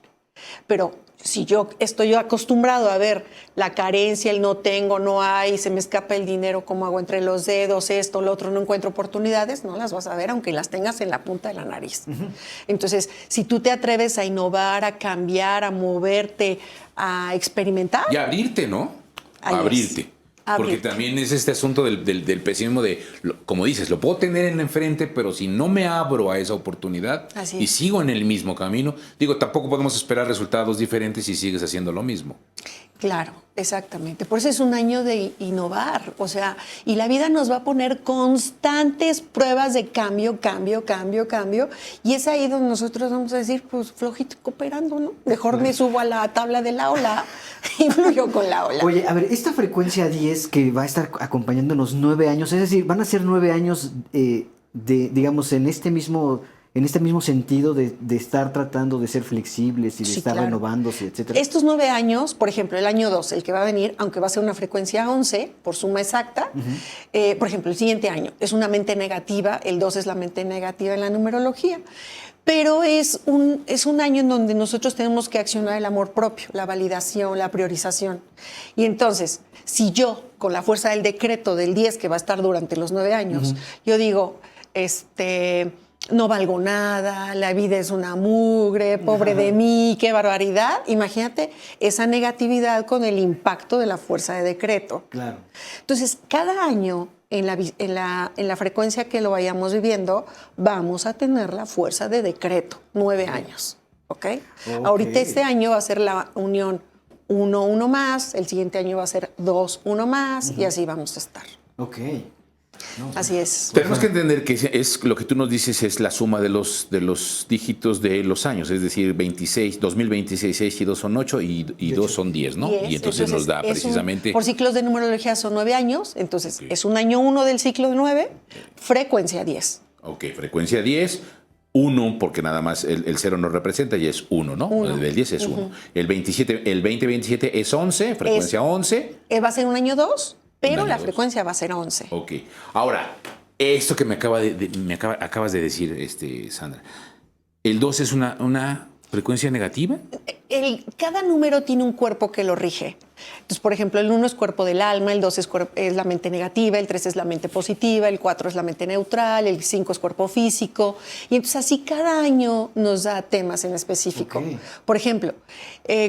Speaker 4: Pero si yo estoy acostumbrado a ver la carencia, el no tengo, no hay, se me escapa el dinero, cómo hago entre los dedos, esto, lo otro, no encuentro oportunidades, no las vas a ver aunque las tengas en la punta de la nariz. Entonces, si tú te atreves a innovar, a cambiar, a moverte, a experimentar.
Speaker 1: Y abrirte, ¿no?
Speaker 4: Ahí
Speaker 1: Abrirte. Porque
Speaker 4: Abrirte.
Speaker 1: también es este asunto del pesimismo de, como dices, lo puedo tener en enfrente, pero si no me abro a esa oportunidad
Speaker 4: Así
Speaker 1: y
Speaker 4: es.
Speaker 1: sigo en el mismo camino, digo, tampoco podemos esperar resultados diferentes si sigues haciendo lo mismo.
Speaker 4: Claro, exactamente. Por eso es un año de innovar, o sea, y la vida nos va a poner constantes pruebas de cambio, y es ahí donde nosotros vamos a decir, pues flojito cooperando, ¿no? Mejor me subo a la tabla de la ola y fluyo con la ola.
Speaker 3: Oye, a ver, esta frecuencia 10 que va a estar acompañándonos 9 años, es decir, van a ser 9 años digamos, en este mismo sentido de estar tratando de ser flexibles y de
Speaker 4: Sí,
Speaker 3: estar
Speaker 4: claro.
Speaker 3: renovándose, etcétera.
Speaker 4: Estos 9 años, por ejemplo, el año 2, el que va a venir, aunque va a ser una frecuencia 11 por suma exacta, por ejemplo, el siguiente año es una mente negativa, el 2 es la mente negativa en la numerología. pero es un año en donde nosotros tenemos que accionar el amor propio, la validación, la priorización. Y entonces, si yo, con la fuerza del decreto del 10, que va a estar durante los 9 años, yo digo, no valgo nada, la vida es una mugre, pobre de mí, qué barbaridad. Imagínate esa negatividad con el impacto de la fuerza de decreto.
Speaker 3: Claro.
Speaker 4: Entonces, cada año, en la frecuencia que lo vayamos viviendo, vamos a tener la fuerza de decreto, 9 años. ¿Ok? Ahorita este año va a ser la unión 1, 1 más, el siguiente año va a ser 2, 1 más, y así vamos a estar.
Speaker 3: Ok. No,
Speaker 4: Así es.
Speaker 1: Tenemos que entender que es lo que tú nos dices es la suma de los dígitos de los años, es decir, 2026, 6 y 2 son 8 y 2 son 10, ¿no?
Speaker 4: 10.
Speaker 1: Y entonces nos da precisamente...
Speaker 4: Por ciclos de numerología son 9 años, entonces es un año 1 del ciclo de 9, frecuencia 10.
Speaker 1: Ok, frecuencia 10, 1, porque nada más el 0 nos representa y es 1, ¿no?
Speaker 4: Uno.
Speaker 1: El del 10 es 1. El 2027 es 11, frecuencia 11.
Speaker 4: Va a ser un año 2, pero
Speaker 1: año
Speaker 4: la
Speaker 1: 2.
Speaker 4: frecuencia va a ser 11.
Speaker 1: Ok. Ahora, esto que acabas de decir, Sandra, ¿el 2 es una frecuencia negativa?
Speaker 4: Cada número tiene un cuerpo que lo rige. Entonces, por ejemplo, el 1 es cuerpo del alma, el 2 es la mente negativa, el 3 es la mente positiva, el 4 es la mente neutral, el 5 es cuerpo físico. Y entonces así cada año nos da temas en específico.
Speaker 3: Ok.
Speaker 4: Por ejemplo,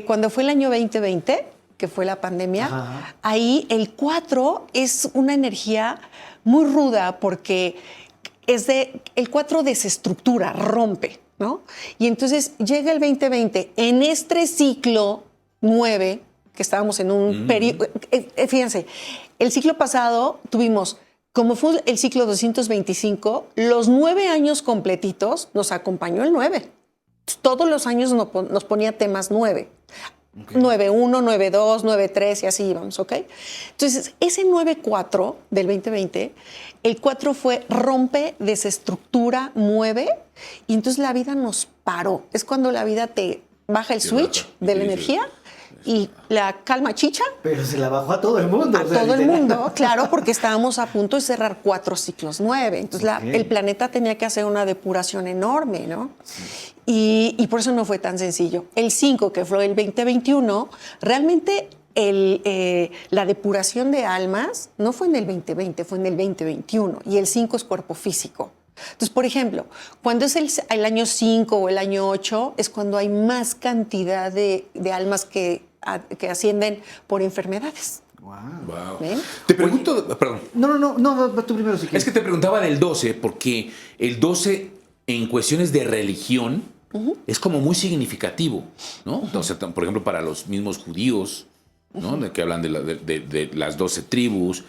Speaker 4: cuando fue el año 2020, que fue la pandemia, ahí el 4 es una energía muy ruda porque el 4 desestructura, rompe, ¿no? Y entonces llega el 2020, en este ciclo 9, que estábamos en un periodo, fíjense, el ciclo pasado tuvimos, como fue el ciclo 225, los 9 años completitos nos acompañó el 9. Todos los años nos ponía temas 9. Okay. 9-1, 9-2, 9-3 y así íbamos, ¿ok? Entonces, ese 9-4 del 2020, el 4 fue rompe, desestructura, mueve, y entonces la vida nos paró. Es cuando la vida te baja el switch de la energía y la calma chicha.
Speaker 3: Pero se la bajó a todo el mundo.
Speaker 4: A todo el mundo, claro, porque estábamos a punto de cerrar 4 ciclos 9. Entonces el planeta tenía que hacer una depuración enorme, ¿no? Sí. Y por eso no fue tan sencillo. El 5, que fue el 2021, realmente la depuración de almas no fue en el 2020, fue en el 2021. Y el 5 es cuerpo físico. Entonces, por ejemplo, cuando es el año 5 o el año 8, es cuando hay más cantidad de almas que ascienden por enfermedades.
Speaker 3: Wow.
Speaker 1: ¿Ven? Te pregunto, perdón.
Speaker 3: No, tú primero si quieres.
Speaker 1: Es que te preguntaba del 12, porque el 12 en cuestiones de religión es como muy significativo, ¿no? Entonces, por ejemplo, para los mismos judíos, ¿no? De que hablan de las 12 tribus,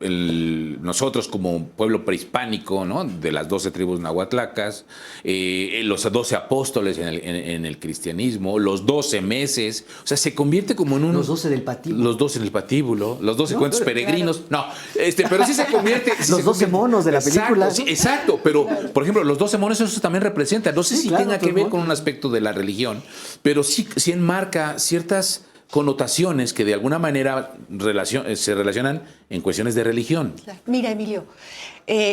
Speaker 1: nosotros como pueblo prehispánico, ¿no? De las 12 tribus nahuatlacas, los 12 apóstoles en el cristianismo, los 12 meses, o sea, se convierte como en un...
Speaker 3: Los 12 del patíbulo.
Speaker 1: Los 12 en el patíbulo, los 12 cuentos peregrinos. Claro. No, pero sí se convierte...
Speaker 3: los 12 monos de la película.
Speaker 1: Exacto, sí, exacto, pero por ejemplo, los 12 monos eso también representa, no sé si tenga que ver con un aspecto de la religión, pero sí enmarca ciertas connotaciones que de alguna manera se relacionan en cuestiones de religión.
Speaker 4: Mira, Emilio,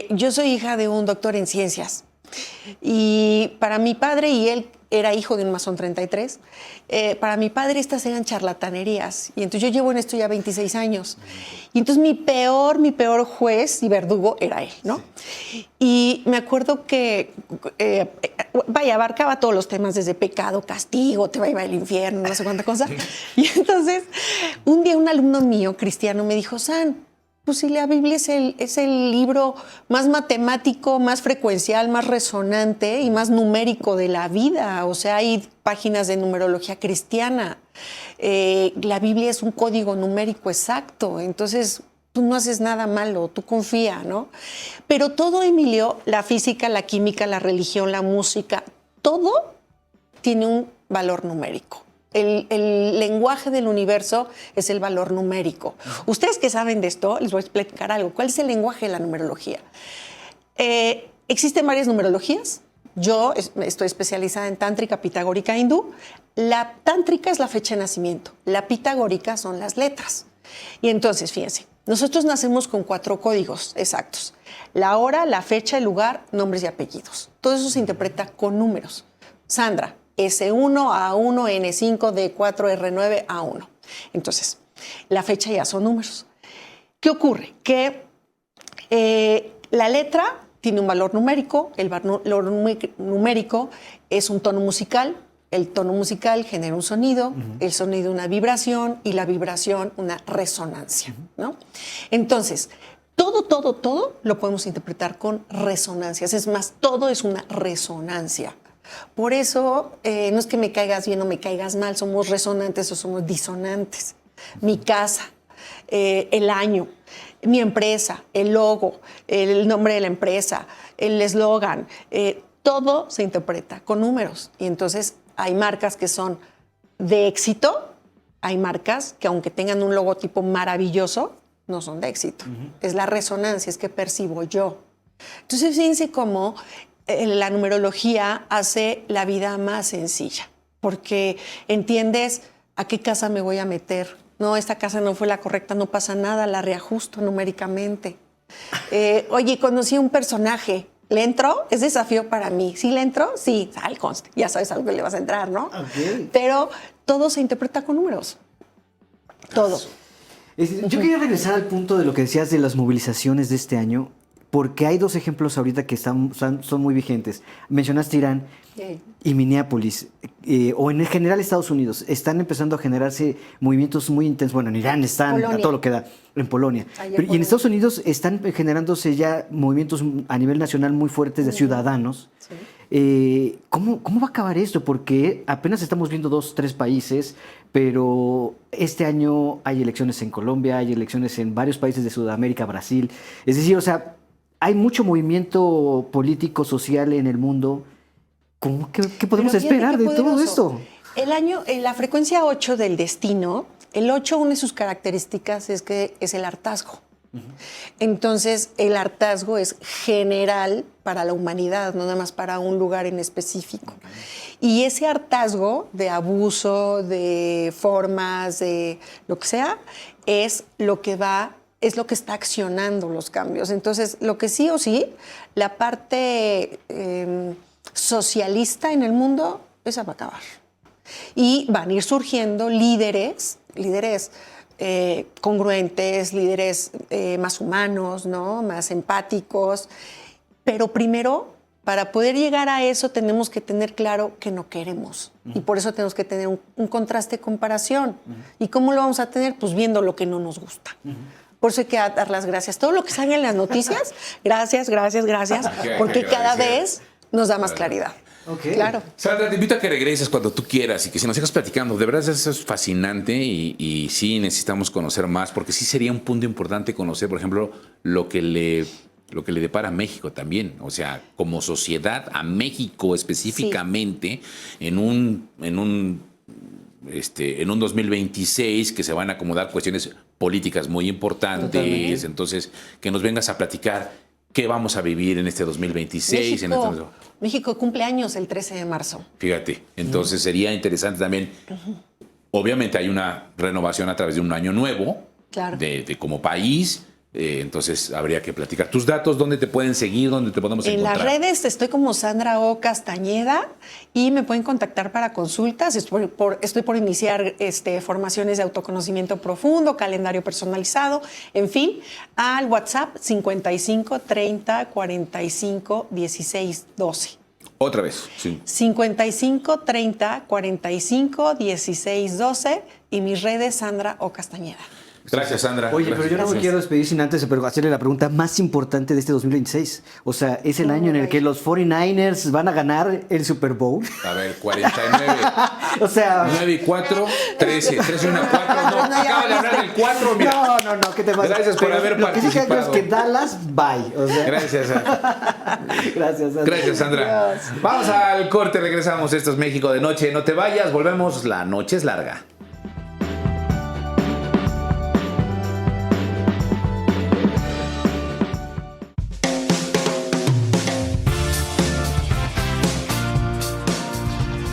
Speaker 4: yo soy hija de un doctor en ciencias y para mi padre, y él era hijo de un masón 33, para mi padre estas eran charlatanerías y entonces yo llevo en esto ya 26 años y entonces mi peor juez y verdugo era él, ¿no? Sí. Y me acuerdo que abarcaba todos los temas desde pecado, castigo, te va a llevar al infierno, no sé cuánta cosa. Y entonces un día un alumno mío cristiano me dijo, San, pues si la Biblia es el libro más matemático, más frecuencial, más resonante y más numérico de la vida. O sea, hay páginas de numerología cristiana. La Biblia es un código numérico exacto. Entonces, tú no haces nada malo, tú confía, ¿no? Pero todo, Emilio, la física, la química, la religión, la música, todo tiene un valor numérico. El lenguaje del universo es el valor numérico. Ustedes que saben de esto, les voy a explicar algo. ¿Cuál es el lenguaje de la numerología? Existen varias numerologías. Yo estoy especializada en tántrica, pitagórica, hindú. La tántrica es la fecha de nacimiento. La pitagórica son las letras. Y entonces, fíjense, Nosotros nacemos con 4 códigos exactos. La hora, la fecha, el lugar, nombres y apellidos. Todo eso se interpreta con números. Sandra, S1, A1, N5, D4, R9, A1. Entonces, la fecha ya son números. ¿Qué ocurre? Que la letra tiene un valor numérico, el valor numérico es un tono musical, el tono musical genera un sonido, el sonido una vibración y la vibración una resonancia, ¿no? Entonces, todo lo podemos interpretar con resonancias. Es más, todo es una resonancia. Por eso, no es que me caigas bien o me caigas mal, somos resonantes o somos disonantes. Mi casa, el año, mi empresa, el logo, el nombre de la empresa, el eslogan, todo se interpreta con números. Y entonces hay marcas que son de éxito, hay marcas que aunque tengan un logotipo maravilloso, no son de éxito. Es la resonancia, es que percibo yo. Entonces fíjense cómo la numerología hace la vida más sencilla, porque entiendes a qué casa me voy a meter. No, esta casa no fue la correcta, no pasa nada, la reajusto numéricamente. Oye, conocí a un personaje, ¿le entro? Es desafío para mí. ¿Sí le entro? Sí, al conste, ya sabes algo que le vas a entrar, ¿no?
Speaker 3: Okay.
Speaker 4: Pero todo se interpreta con números. Todo.
Speaker 3: Yo quería regresar al punto de lo que decías de las movilizaciones de este año, porque hay 2 ejemplos ahorita que son muy vigentes. Mencionaste Irán y Minneapolis, o en general Estados Unidos. Están empezando a generarse movimientos muy intensos. Bueno, en Irán están
Speaker 4: Polonia.
Speaker 3: a todo lo que da, en Polonia. Y en Estados Unidos están generándose ya movimientos a nivel nacional muy fuertes de ciudadanos. Sí. ¿Cómo va a acabar esto? Porque apenas estamos viendo 2, 3 países, pero este año hay elecciones en Colombia, hay elecciones en varios países de Sudamérica, Brasil. Es decir, o sea, hay mucho movimiento político, social en el mundo. ¿Qué podemos esperar de todo esto?
Speaker 4: El año, la frecuencia 8 del destino, el 8, una de sus características es que es el hartazgo. Entonces, el hartazgo es general para la humanidad, no nada más para un lugar en específico. Y ese hartazgo de abuso, de formas, de lo que sea, es lo que está accionando los cambios. Entonces, lo que sí o sí, la parte socialista en el mundo, esa va a acabar. Y van a ir surgiendo líderes congruentes, líderes más humanos, ¿no? Más empáticos. Pero primero, para poder llegar a eso, tenemos que tener claro que no queremos. Y por eso tenemos que tener un contraste de comparación. ¿Y cómo lo vamos a tener? Pues viendo lo que no nos gusta. Por eso hay que dar las gracias. Todo lo que salga en las noticias, gracias, porque cada vez nos da más claridad.
Speaker 3: Okay.
Speaker 4: Claro.
Speaker 1: Sandra, te invito a que regreses cuando tú quieras y que si nos sigas platicando. De verdad, eso es fascinante y sí necesitamos conocer más, porque sí sería un punto importante conocer, por ejemplo, lo que le depara a México también. O sea, como sociedad, a México específicamente, sí. en un 2026 que se van a acomodar cuestiones políticas muy importantes. Totalmente. Entonces, que nos vengas a platicar qué vamos a vivir en este 2026.
Speaker 4: México cumple años el 13 de marzo.
Speaker 1: Fíjate, entonces sería interesante también. Obviamente hay una renovación a través de un año nuevo, claro. de como país. Entonces habría que platicar. ¿Tus datos dónde te pueden seguir? ¿Dónde te podemos encontrar?
Speaker 4: En las redes estoy como Sandra O. Castañeda y me pueden contactar para consultas. Estoy por iniciar formaciones de autoconocimiento profundo, calendario personalizado, en fin, al WhatsApp 55 30 45 16 12.
Speaker 1: Otra vez, sí.
Speaker 4: 55 30 45 16 12 y mis redes Sandra O. Castañeda.
Speaker 1: Gracias, Sandra.
Speaker 3: Oye,
Speaker 1: gracias,
Speaker 3: pero yo no me quiero despedir sin antes hacerle la pregunta más importante de este 2026. O sea, es el año en el que los 49ers van a ganar el Super Bowl.
Speaker 1: A ver, 49.
Speaker 3: O sea...
Speaker 1: 9 y 4, 13. 13 y 1, 4. No, acaba de hablar del 4, mira.
Speaker 3: No, ¿qué te pasa?
Speaker 1: Gracias por haber participado.
Speaker 3: Lo que sí es que Dallas, bye. O sea,
Speaker 1: gracias, Sandra.
Speaker 3: Gracias, Sandra.
Speaker 1: Gracias, Sandra. Dios. Vamos al corte, regresamos. Esto es México de Noche. No te vayas, volvemos. La noche es larga.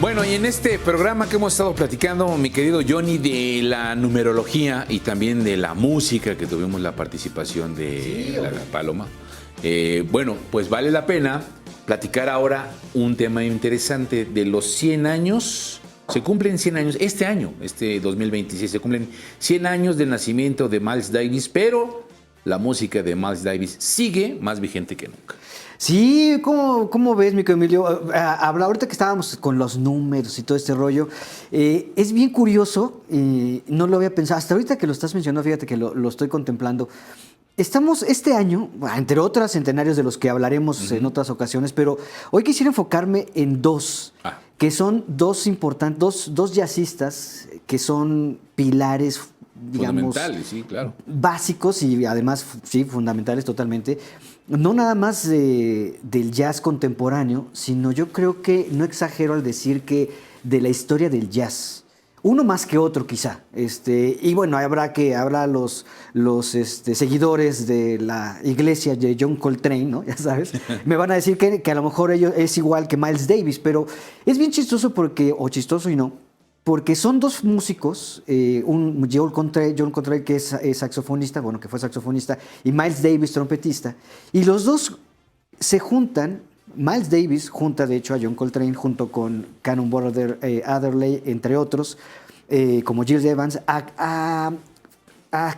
Speaker 1: Bueno, Bueno, y en este programa que hemos estado platicando, mi querido Johnny, de la numerología y también de la música, que tuvimos la participación de la Paloma, bueno, pues vale la pena platicar ahora un tema interesante de los 100 años. Se cumplen 100 años, este año, este 2026, se cumplen 100 años del nacimiento de Miles Davis, pero la música de Miles Davis sigue más vigente que nunca.
Speaker 3: Sí, ¿cómo ves, mi querido Emilio? Habla ahorita que estábamos con los números y todo este rollo. Es bien curioso, no lo había pensado. Hasta ahorita que lo estás mencionando, fíjate que lo estoy contemplando. Estamos este año, entre otros centenarios de los que hablaremos en otras ocasiones, pero hoy quisiera enfocarme en dos, que son dos importantes, dos jazzistas que son pilares, digamos,
Speaker 1: fundamentales, sí, claro,
Speaker 3: básicos y además, sí, fundamentales totalmente. No nada más del jazz contemporáneo, sino yo creo que, no exagero al decir que de la historia del jazz. Uno más que otro, quizá. Y bueno, habrá los seguidores de la iglesia de John Coltrane, ¿no? Ya sabes, me van a decir que a lo mejor ellos es igual que Miles Davis, pero es bien chistoso o chistoso y no, porque son dos músicos, John Coltrane, que es saxofonista, bueno, que fue saxofonista, y Miles Davis, trompetista, y los dos se juntan. Miles Davis junta, de hecho, a John Coltrane junto con Cannonball Adderley, entre otros, como Gilles Evans, a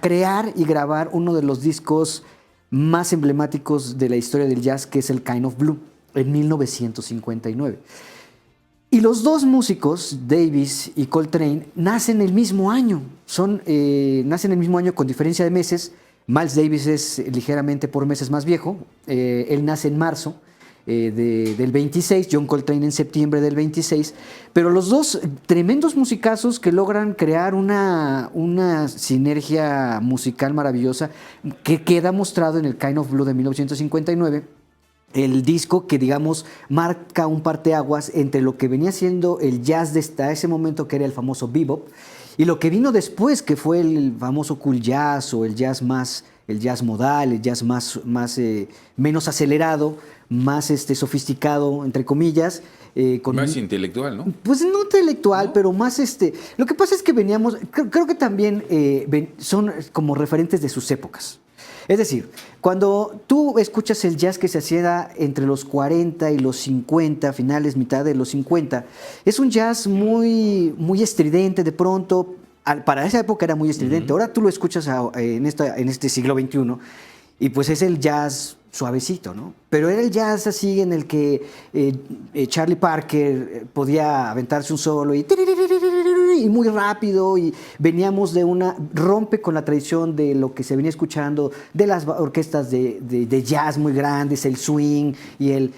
Speaker 3: crear y grabar uno de los discos más emblemáticos de la historia del jazz, que es el Kind of Blue, en 1959. Y los dos músicos, Davis y Coltrane, nacen el mismo año. Nacen el mismo año con diferencia de meses. Miles Davis es ligeramente por meses más viejo. Él nace en marzo del 26, John Coltrane en septiembre del 26. Pero los dos tremendos musicazos que logran crear una sinergia musical maravillosa que queda mostrado en el Kind of Blue de 1959. El disco que, digamos, marca un parteaguas entre lo que venía siendo el jazz de hasta ese momento, que era el famoso bebop, y lo que vino después, que fue el famoso cool jazz o el jazz modal, el jazz menos acelerado, más sofisticado, entre comillas.
Speaker 1: Más intelectual, ¿no?
Speaker 3: Pues no intelectual, ¿no? Pero más Lo que pasa es que veníamos, creo que también son como referentes de sus épocas. Es decir, cuando tú escuchas el jazz que se hacía entre los 40 y los 50, finales, mitad de los 50, es un jazz muy, muy estridente de pronto. Para esa época era muy estridente. Ahora tú lo escuchas en este siglo XXI y pues es el jazz suavecito, ¿no? Pero era el jazz así en el que Charlie Parker podía aventarse un solo y muy rápido, y veníamos rompe con la tradición de lo que se venía escuchando de las orquestas de jazz muy grandes, el swing y el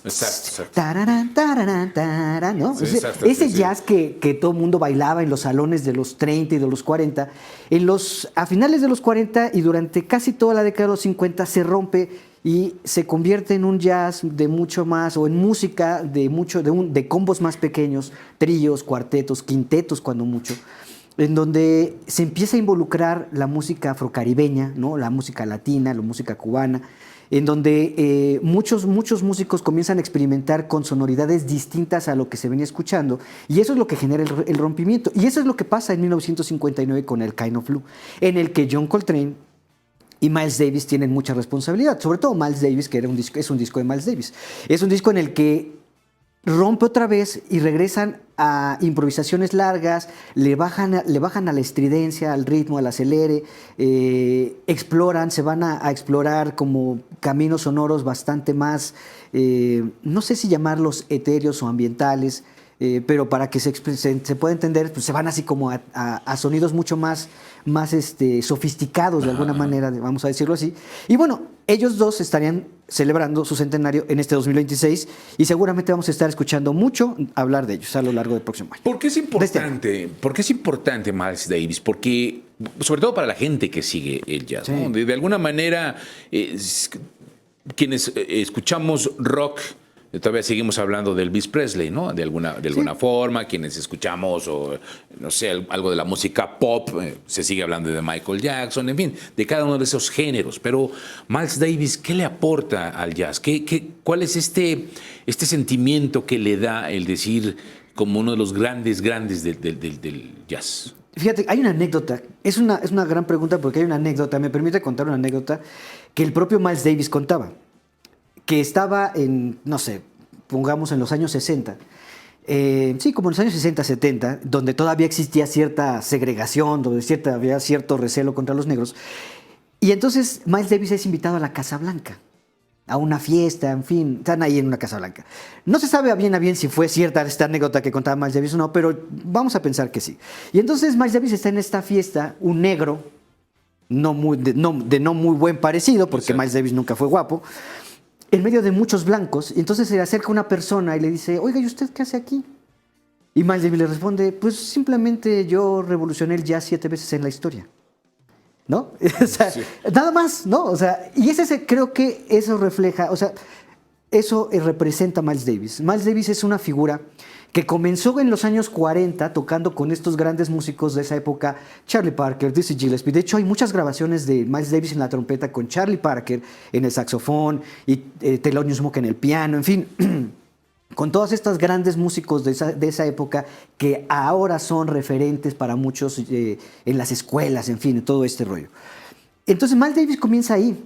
Speaker 1: Exacto.
Speaker 3: Tararán, tararán, tararán, ¿no?
Speaker 1: Sí, exacto,
Speaker 3: ese
Speaker 1: sí,
Speaker 3: jazz que todo el mundo bailaba en los salones de los 30 y de los 40, a finales de los 40 y durante casi toda la década de los 50 se rompe y se convierte en un jazz de mucho más, o en música de combos más pequeños, tríos, cuartetos, quintetos cuando mucho, en donde se empieza a involucrar la música afrocaribeña, ¿no? La música latina, la música cubana, en donde muchos músicos comienzan a experimentar con sonoridades distintas a lo que se venía escuchando, y eso es lo que genera el rompimiento. Y eso es lo que pasa en 1959 con el Kind of Blue, en el que John Coltrane y Miles Davis tienen mucha responsabilidad, sobre todo Miles Davis, que es un disco de Miles Davis. Es un disco en el que rompe otra vez y regresan a improvisaciones largas, le bajan a la estridencia, al ritmo, al acelere, se van a explorar como caminos sonoros bastante más, no sé si llamarlos etéreos o ambientales, pero para que se pueda entender, pues se van así como a sonidos mucho más sofisticados de alguna manera, vamos a decirlo así. Y bueno, ellos dos estarían celebrando su centenario en este 2026 y seguramente vamos a estar escuchando mucho hablar de ellos a lo largo del próximo año.
Speaker 1: ¿Por qué es importante? ¿Por qué es importante Miles Davis? Porque, sobre todo para la gente que sigue el jazz, sí, ¿no? De alguna manera, quienes escuchamos rock, todavía seguimos hablando de Elvis Presley, ¿no? De alguna forma, quienes escuchamos o, no sé, algo de la música pop, se sigue hablando de Michael Jackson, en fin, de cada uno de esos géneros. Pero Miles Davis, ¿qué le aporta al jazz? ¿Cuál es este sentimiento que le da el decir como uno de los grandes del jazz?
Speaker 3: Fíjate, hay una anécdota. Es una gran pregunta porque hay una anécdota. Me permite contar una anécdota que el propio Miles Davis contaba. Que estaba en, no sé, pongamos en los años 60. Sí, como en los años 60, 70, donde todavía existía cierta segregación, donde había cierto recelo contra los negros. Y entonces Miles Davis es invitado a la Casa Blanca, a una fiesta, en fin, están ahí en una Casa Blanca. No se sabe a bien si fue cierta esta anécdota que contaba Miles Davis o no, pero vamos a pensar que sí. Y entonces Miles Davis está en esta fiesta, un negro, no muy buen parecido, porque
Speaker 1: Exacto.
Speaker 3: Miles Davis nunca fue guapo, en medio de muchos blancos, y entonces se le acerca una persona y le dice, oiga, ¿y usted qué hace aquí? Y Miles Davis le responde, pues simplemente yo revolucioné el jazz 7 veces en la historia. ¿No? O sea,
Speaker 1: Sí.
Speaker 3: nada más, ¿no? O sea, y creo que eso refleja, o sea, eso representa a Miles Davis. Miles Davis es una figura que comenzó en los años 40 tocando con estos grandes músicos de esa época, Charlie Parker, Dizzy Gillespie. De hecho, hay muchas grabaciones de Miles Davis en la trompeta con Charlie Parker en el saxofón y Thelonious Monk en el piano, en fin. Con todos estos grandes músicos de esa época que ahora son referentes para muchos en las escuelas, en fin, todo este rollo. Entonces Miles Davis comienza ahí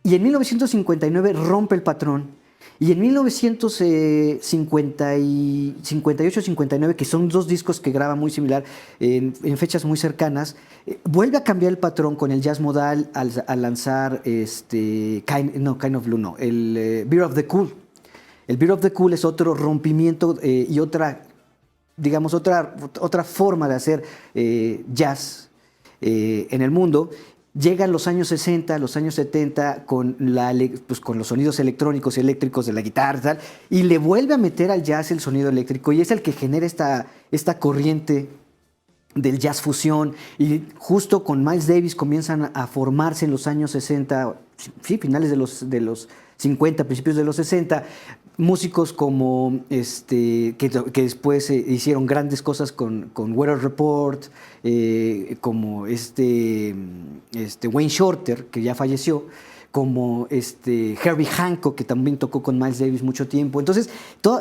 Speaker 3: y en 1959 rompe el patrón y en 1958-59, que son dos discos que graba muy similar en fechas muy cercanas, vuelve a cambiar el patrón con el jazz modal al lanzar Kind of Blue, no, el Beer of the Cool. El Beer of the Cool es otro rompimiento y otra forma de hacer jazz en el mundo. Llegan los años 60, los años 70 con los sonidos electrónicos y eléctricos de la guitarra y tal, y le vuelve a meter al jazz el sonido eléctrico y es el que genera esta corriente del jazz fusión, y justo con Miles Davis comienzan a formarse en los años 60, sí, finales de los 50, principios de los 60, músicos como que después hicieron grandes cosas con Weather Report, como Wayne Shorter, que ya falleció, como Herbie Hancock, que también tocó con Miles Davis mucho tiempo. Entonces,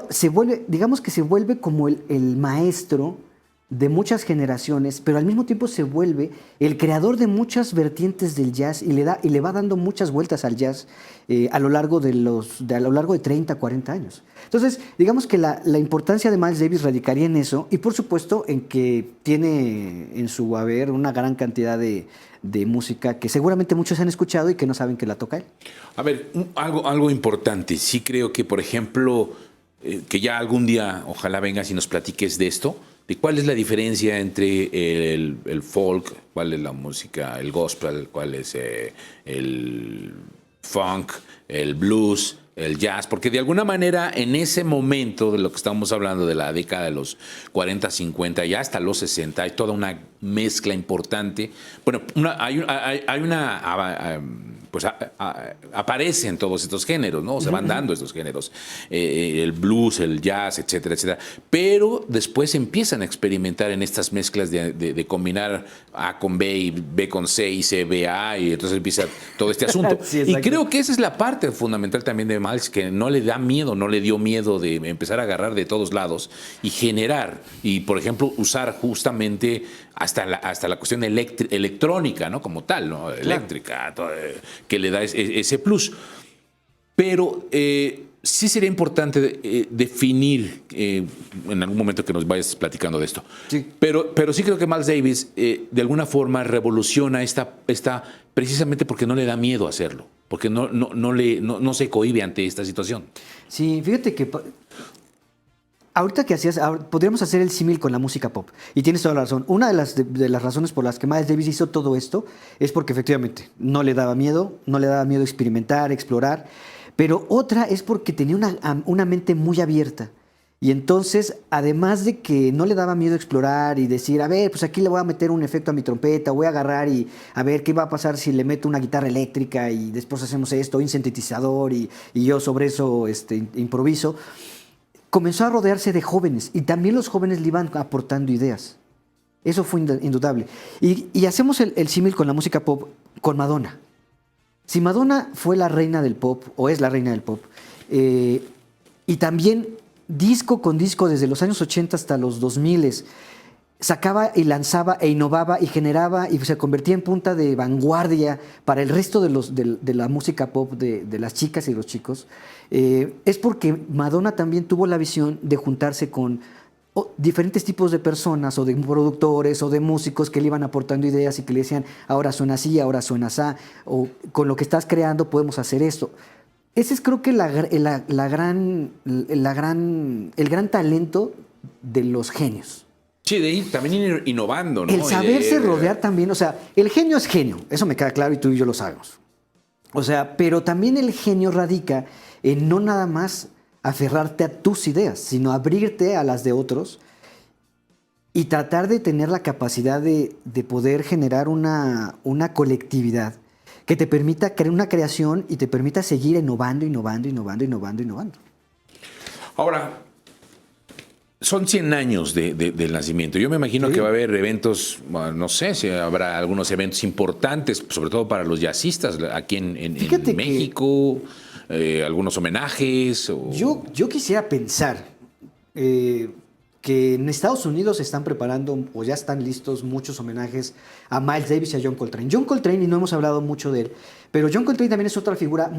Speaker 3: se vuelve como el maestro de muchas generaciones, pero al mismo tiempo se vuelve el creador de muchas vertientes del jazz y le va dando muchas vueltas al jazz a lo largo de 30, 40 años. Entonces, digamos que la importancia de Miles Davis radicaría en eso y por supuesto en que tiene en su haber una gran cantidad de música que seguramente muchos han escuchado y que no saben que la toca él.
Speaker 1: A ver, algo importante. Sí creo que, por ejemplo, que ya algún día ojalá vengas y nos platiques de esto, de cuál es la diferencia entre el folk, cuál es la música, el gospel, cuál es el funk, el blues, el jazz, porque de alguna manera en ese momento de lo que estamos hablando de la década de los 40, 50 y hasta los 60 hay toda una mezcla importante. Bueno, aparecen todos estos géneros, ¿no? Se van dando estos géneros, el blues, el jazz, etcétera, etcétera. Pero después empiezan a experimentar en estas mezclas de combinar A con B y B con C y C, B, A, y entonces empieza todo este asunto.
Speaker 3: Sí,
Speaker 1: y
Speaker 3: exacto.
Speaker 1: creo que esa es la parte fundamental también de Miles, que no le da miedo, no le dio miedo de empezar a agarrar de todos lados y generar, y por ejemplo usar justamente hasta la cuestión electrónica, ¿no? Como tal, ¿no?
Speaker 3: Claro.
Speaker 1: Eléctrica, que le da ese plus. Pero sí sería importante definir en algún momento que nos vayas platicando de esto.
Speaker 3: Sí.
Speaker 1: Pero sí creo que Miles Davis de alguna forma revoluciona esta precisamente porque no le da miedo hacerlo, porque no se cohíbe ante esta situación.
Speaker 3: Sí, fíjate que ahorita podríamos hacer el símil con la música pop. Y tienes toda la razón. Una de las razones por las que Miles Davis hizo todo esto es porque efectivamente no le daba miedo experimentar, explorar. Pero otra es porque tenía una mente muy abierta. Y entonces, además de que no le daba miedo explorar y decir, a ver, pues aquí le voy a meter un efecto a mi trompeta, voy a agarrar y a ver qué va a pasar si le meto una guitarra eléctrica y después hacemos esto, un sintetizador y yo sobre eso improviso, comenzó a rodearse de jóvenes y también los jóvenes le iban aportando ideas. Eso fue indudable. Y hacemos el símil con la música pop, con Madonna. Si Madonna fue la reina del pop, o es la reina del pop, y también disco con disco desde los años 80 hasta los 2000, sacaba y lanzaba e innovaba y generaba y se convertía en punta de vanguardia para el resto de la música pop de las chicas y los chicos, es porque Madonna también tuvo la visión de juntarse con diferentes tipos de personas o de productores o de músicos que le iban aportando ideas y que le decían, ahora suena así, ahora suena así, o con lo que estás creando podemos hacer esto. Ese es creo que el gran talento de los genios.
Speaker 1: Sí, de ir también ir innovando, ¿no?
Speaker 3: El saberse rodear también, o sea, el genio es genio, eso me queda claro y tú y yo lo sabemos. O sea, pero también el genio radica en no nada más aferrarte a tus ideas, sino abrirte a las de otros y tratar de tener la capacidad de poder generar una colectividad que te permita crear una creación y te permita seguir innovando.
Speaker 1: Ahora, son 100 años del nacimiento. Yo me imagino que va a haber eventos, bueno, no sé si habrá algunos eventos importantes, sobre todo para los jazzistas aquí en México, algunos homenajes.
Speaker 3: Yo quisiera pensar que en Estados Unidos se están preparando o ya están listos muchos homenajes a Miles Davis y a John Coltrane. John Coltrane, y no hemos hablado mucho de él, pero John Coltrane también es otra figura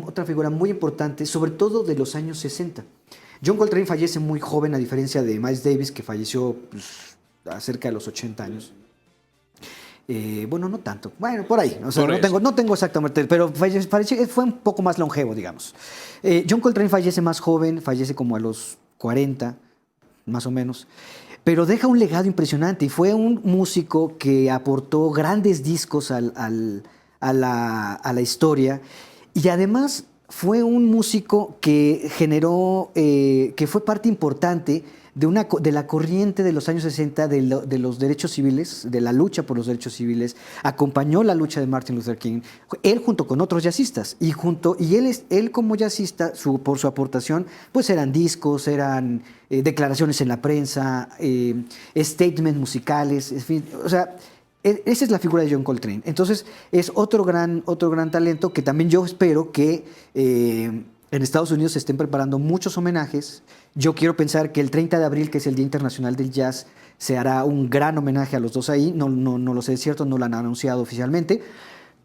Speaker 3: muy importante, sobre todo de los años 60. John Coltrane fallece muy joven, a diferencia de Miles Davis, que falleció a cerca de los 80 años. Bueno, no tanto. Bueno, por ahí. O sea, no tengo exactamente, pero fue un poco más longevo, digamos. John Coltrane fallece más joven, fallece como a los 40, más o menos. Pero deja un legado impresionante y fue un músico que aportó grandes discos a la historia. Y además fue un músico que generó, que fue parte importante de la corriente de los años 60 de los derechos civiles, de la lucha por los derechos civiles. Acompañó la lucha de Martin Luther King, él junto con otros jazzistas. Y él como jazzista, por su aportación, pues eran discos, eran declaraciones en la prensa, statements musicales, en fin, o sea, esa es la figura de John Coltrane. Entonces, es otro gran talento que también yo espero que en Estados Unidos se estén preparando muchos homenajes. Yo quiero pensar que el 30 de abril, que es el Día Internacional del Jazz, se hará un gran homenaje a los dos ahí. No lo sé, es cierto, no lo han anunciado oficialmente.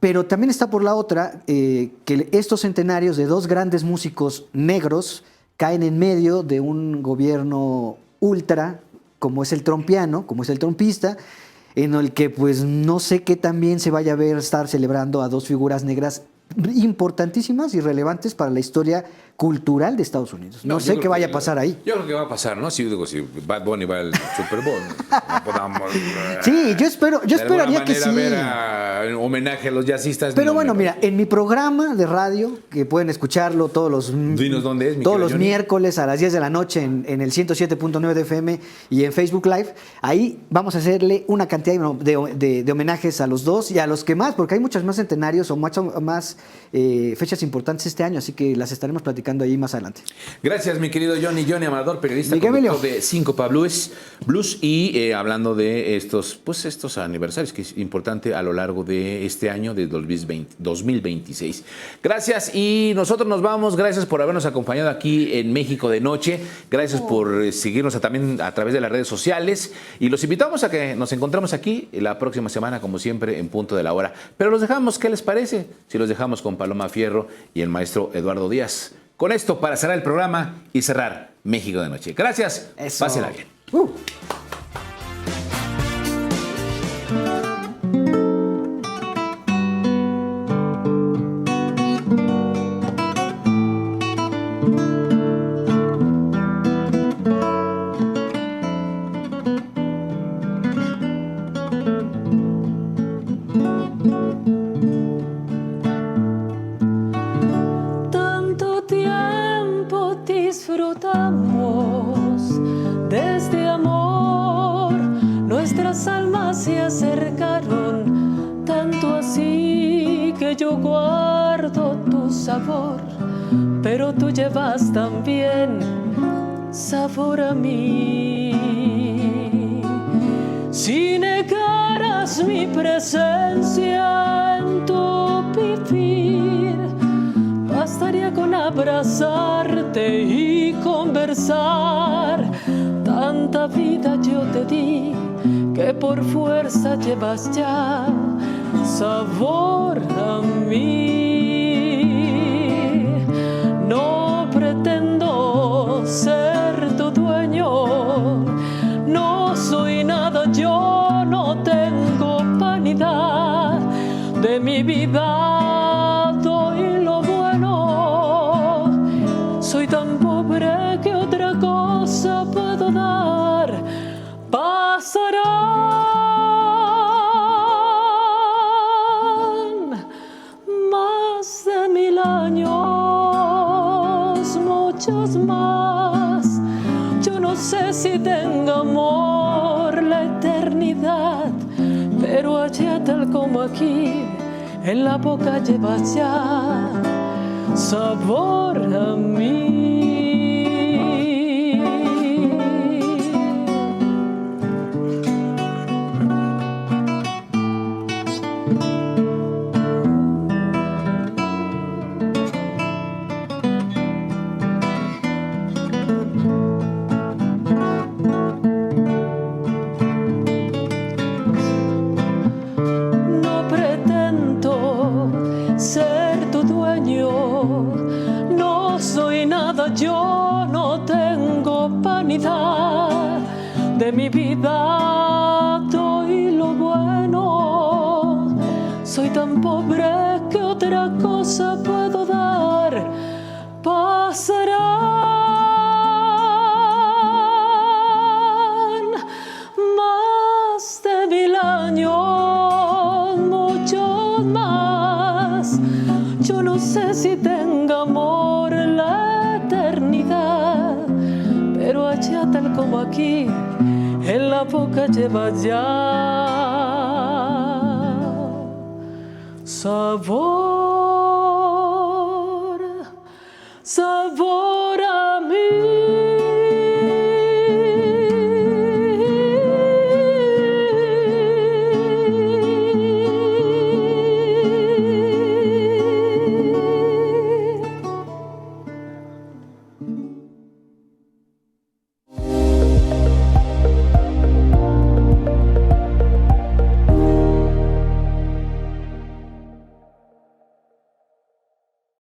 Speaker 3: Pero también está por la otra que estos centenarios de dos grandes músicos negros caen en medio de un gobierno ultra, como es el trompiano, como es el trompista, en el que pues no sé qué también se vaya a ver estar celebrando a dos figuras negras importantísimas y relevantes para la historia cultural de Estados Unidos. No sé qué vaya a pasar ahí.
Speaker 1: Yo creo que va a pasar, ¿no? Si Bad Bunny va al Super Bowl, no podamos,
Speaker 3: sí, yo esperaría que sí.
Speaker 1: Ver un homenaje a los jazzistas.
Speaker 3: Pero bueno, mira, en mi programa de radio, que pueden escucharlo todos los miércoles a las 10 de la noche en el 107.9 de FM y en Facebook Live, ahí vamos a hacerle una cantidad de homenajes a los dos y a los que más, porque hay muchos más centenarios o más fechas importantes este año, así que las estaremos platicando ahí más adelante.
Speaker 1: Gracias, mi querido Johnny Amador, periodista conductor de Síncopa Blues y hablando de estos aniversarios, que es importante a lo largo de este año de 2026. Gracias y nosotros nos vamos. Gracias por habernos acompañado aquí en México de Noche. Gracias por seguirnos también a través de las redes sociales y los invitamos a que nos encontremos aquí la próxima semana, como siempre, en punto de la hora. Pero los dejamos, ¿qué les parece? Si los dejamos con Paloma Fierro y el maestro Eduardo Díaz. Con esto para cerrar el programa y cerrar México de Noche. Gracias. Pásenla bien.
Speaker 5: Disfrutamos
Speaker 2: que yo guardo tu sabor, pero tú llevas también sabor a mí. Si negaras mi presencia en tu vivir, bastaría con abrazarte y conversar. Tanta vida yo te di que por fuerza llevas ya sabor a mí. No pretendo ser tu dueño, no soy nada, yo no tengo vanidad. De mi vida doy lo bueno, soy tan pobre que otra cosa puedo dar. Pasarán más de 1000 años, muchos más. Yo no sé si tenga amor la eternidad, pero allá tal como aquí, en la boca llevas ya sabor a mí. Yo no tengo vanidad, de mi vida doy lo bueno, soy tan pobre que otra cosa puedo dar. Pasarán más de 1000 años, muchos más. Yo no sé si tenga amor la eternidad, pero allá tal como aquí, en la boca lleva ya sabor.